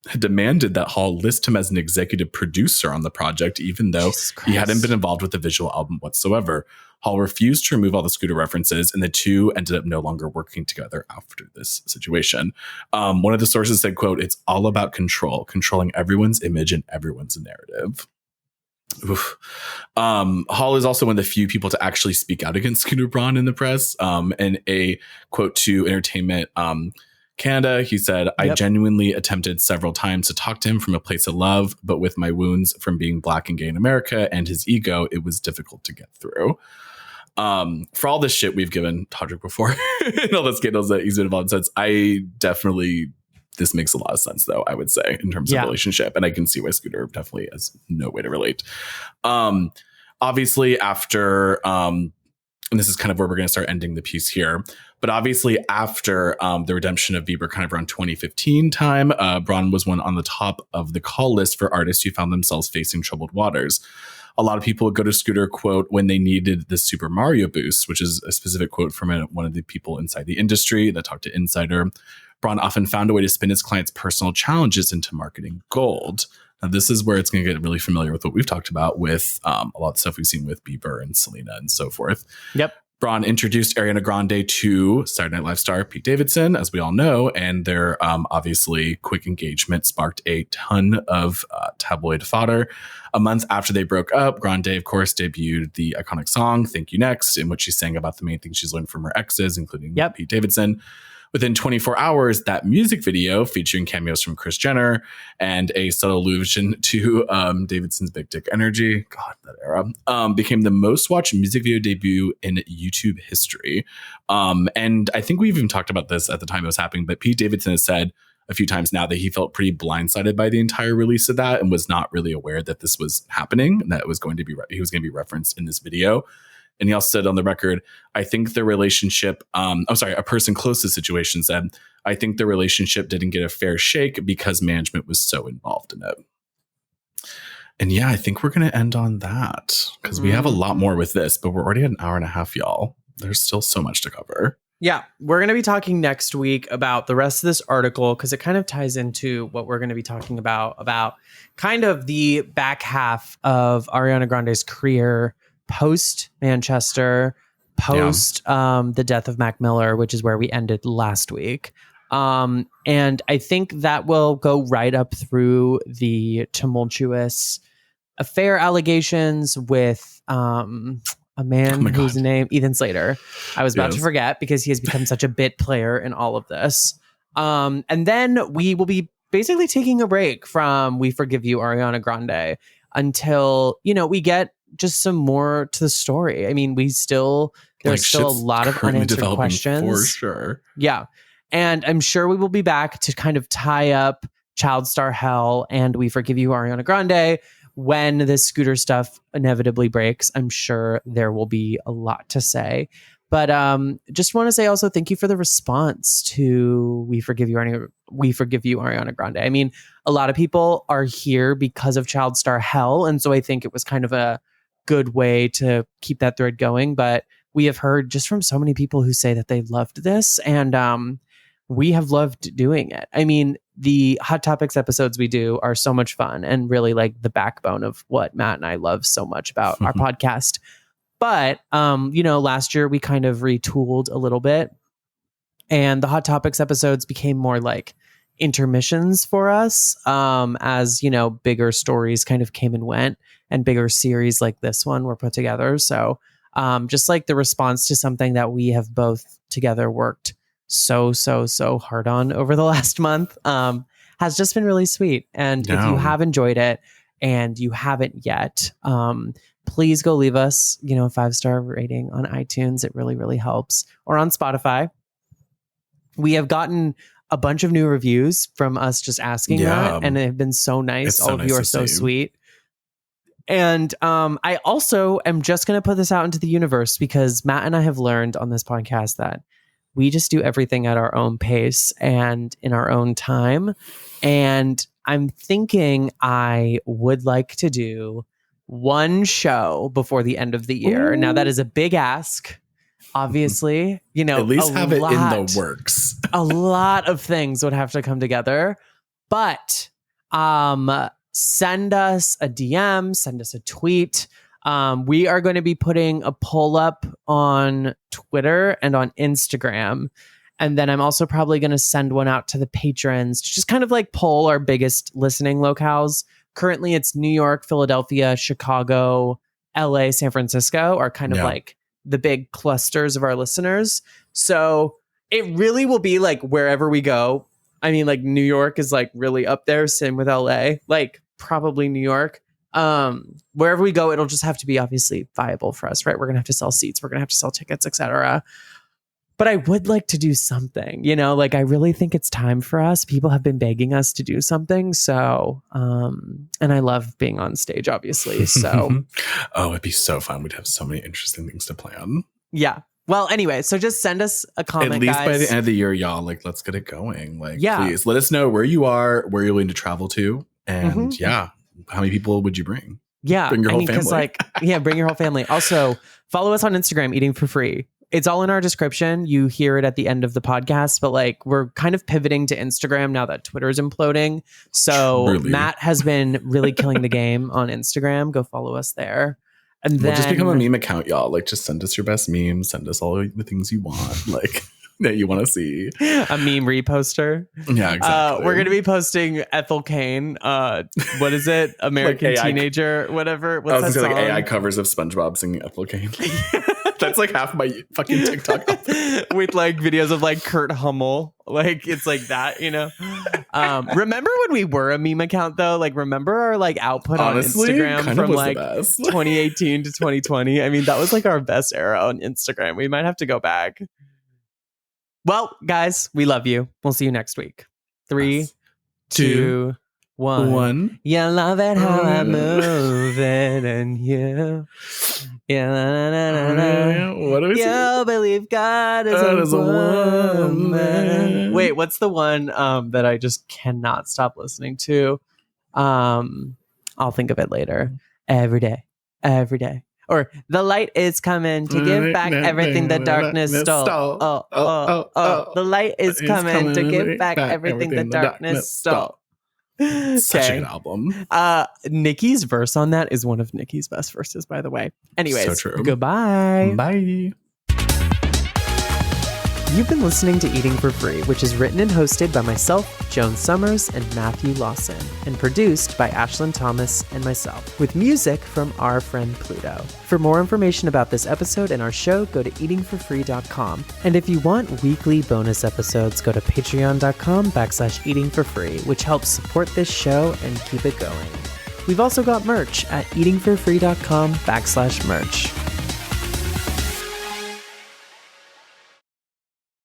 had demanded that Hall list him as an executive producer on the project, even though he hadn't been involved with the visual album whatsoever. Hall refused to remove all the Scooter references, and the two ended up no longer working together after this situation. One of the sources said, quote, "It's all about controlling everyone's image and everyone's narrative." Oof. Hall is also one of the few people to actually speak out against Scooter Braun in the press. And a quote to Entertainment Canada, he said, I genuinely attempted several times to talk to him from a place of love, but with my wounds from being Black and gay in America and his ego, it was difficult to get through. For all this shit we've given Todrick before and all the scandals that he's been involved in, this makes a lot of sense, though, I would say, in terms of relationship. And I can see why Scooter definitely has no way to relate. Obviously, after, and this is kind of where we're going to start ending the piece here, but obviously after the redemption of Bieber, kind of around 2015 time, Braun was one on the top of the call list for artists who found themselves facing troubled waters. A lot of people would go to Scooter, quote, when they needed the Super Mario boost, which is a specific quote from one of the people inside the industry that talked to Insider. Braun often found a way to spin his clients' personal challenges into marketing gold. Now, this is where it's going to get really familiar with what we've talked about with a lot of stuff we've seen with Bieber and Selena and so forth. Yep. Braun introduced Ariana Grande to Saturday Night Live star Pete Davidson, as we all know, and their obviously quick engagement sparked a ton of tabloid fodder. A month after they broke up, Grande, of course, debuted the iconic song Thank You Next, in which she sang about the main things she's learned from her exes, including Pete Davidson. Within 24 hours, that music video featuring cameos from Kris Jenner and a subtle allusion to Davidson's big dick energy, God, that era, became the most watched music video debut in YouTube history. And I think we even talked about this at the time it was happening, but Pete Davidson has said a few times now that he felt pretty blindsided by the entire release of that and was not really aware that this was happening, and that he was going to be referenced in this video. And he also said on the record, I think the relationship, a person close to the situation said, I think the relationship didn't get a fair shake because management was so involved in it. And yeah, I think we're going to end on that because we have a lot more with this, but we're already at an hour and a half, y'all. There's still so much to cover. Yeah, we're going to be talking next week about the rest of this article because it kind of ties into what we're going to be talking about kind of the back half of Ariana Grande's career post Manchester, post the death of Mac Miller, which is where we ended last week. And I think that will go right up through the tumultuous affair allegations with a man whose name, Ethan Slater. I was about to forget because he has become such a bit player in all of this. And then we will be basically taking a break from We Forgive You, Ariana Grande, until, we get just some more to the story. I mean, there's still a lot of unanswered questions. For sure. Yeah. And I'm sure we will be back to kind of tie up Child Star Hell and We Forgive You, Ariana Grande. When this Scooter stuff inevitably breaks, I'm sure there will be a lot to say. But just want to say also thank you for the response to We Forgive You, Ariana Grande. I mean, a lot of people are here because of Child Star Hell. And so I think it was kind of a good way to keep that thread going. But we have heard just from so many people who say that they loved this, and we have loved doing it. I mean, the Hot Topics episodes we do are so much fun and really like the backbone of what Matt and I love so much about our podcast. But, last year we kind of retooled a little bit, and the Hot Topics episodes became more like intermissions for us, as, bigger stories kind of came and went, and bigger series like this one were put together. So just like the response to something that we have both together worked so hard on over the last month has just been really sweet. And if you have enjoyed it and you haven't yet, please go leave us, a 5-star rating on iTunes. It really, really helps. Or on Spotify. We have gotten a bunch of new reviews from us just asking that, and they've been so nice. All of you are so sweet. And I also am just going to put this out into the universe because Matt and I have learned on this podcast that we just do everything at our own pace and in our own time. And I'm thinking I would like to do one show before the end of the year. Ooh. Now that is a big ask. Obviously, at least have it in the works. A lot of things would have to come together, but send us a DM, send us a tweet. We are going to be putting a poll up on Twitter and on Instagram. And then I'm also probably going to send one out to the patrons to just kind of like poll our biggest listening locales currently it's New York, Philadelphia, Chicago, LA, San Francisco are kind of like the big clusters of our listeners. So it really will be like wherever we go. I mean, like New York is like really up there. Same with LA, like probably New York. Wherever we go, it'll just have to be obviously viable for us, right? We're gonna have to sell seats, we're gonna have to sell tickets, etc. But I would like to do something, you know, like I really think it's time for us. People have been begging us to do something. So, and I love being on stage, obviously. So, oh, it'd be so fun. We'd have so many interesting things to plan. Yeah. Well, anyway, so just send us a comment, at least guys. by the end of the year, y'all. Like, let's get it going. Like, please let us know where you are, where you're willing to travel to, and how many people would you bring? Yeah, bring your whole family. Bring your whole family. Also, follow us on Instagram, Eating for Free. It's all in our description. You hear it at the end of the podcast, but like we're kind of pivoting to Instagram now that Twitter's imploding. So Truly. Matt has been really killing the game on Instagram. Go follow us there. And we'll then just become a meme account, y'all. Like, just send us your best memes. Send us all the things you want, like that you want to see. A meme reposter. Yeah, exactly. We're gonna be posting Ethel Cain. What is it? American like Teenager, whatever. What's I was that gonna say song? like AI covers of SpongeBob singing Ethel Cain. That's like half my fucking TikTok. With like videos of like Kurt Hummel. Like it's like that, you know. Remember when we were a meme account though? Like remember our like output Honestly, on Instagram from like 2018 to 2020? I mean, that was like our best era on Instagram. We might have to go back. Well, guys, we love you. We'll see you next week. 3, 2, 1. You love it how I move it and you. Yeah, what do we say? You believe God is a woman. Wait, what's the one that I just cannot stop listening to? I'll think of it later. Every day. Or the light is coming to give back everything the darkness stole. Oh. The light is coming to give back everything the darkness stole. Such a good album. Nikki's verse on that is one of Nikki's best verses, by the way. Anyways, so true. Goodbye. Bye. You've been listening to Eating for Free, which is written and hosted by myself, Joan Summers, and Matthew Lawson, and produced by Ashlyn Thomas and myself, with music from our friend Pluto. For more information about this episode and our show, go to eatingforfree.com. And if you want weekly bonus episodes, go to patreon.com/eatingforfree, which helps support this show and keep it going. We've also got merch at eatingforfree.com/merch.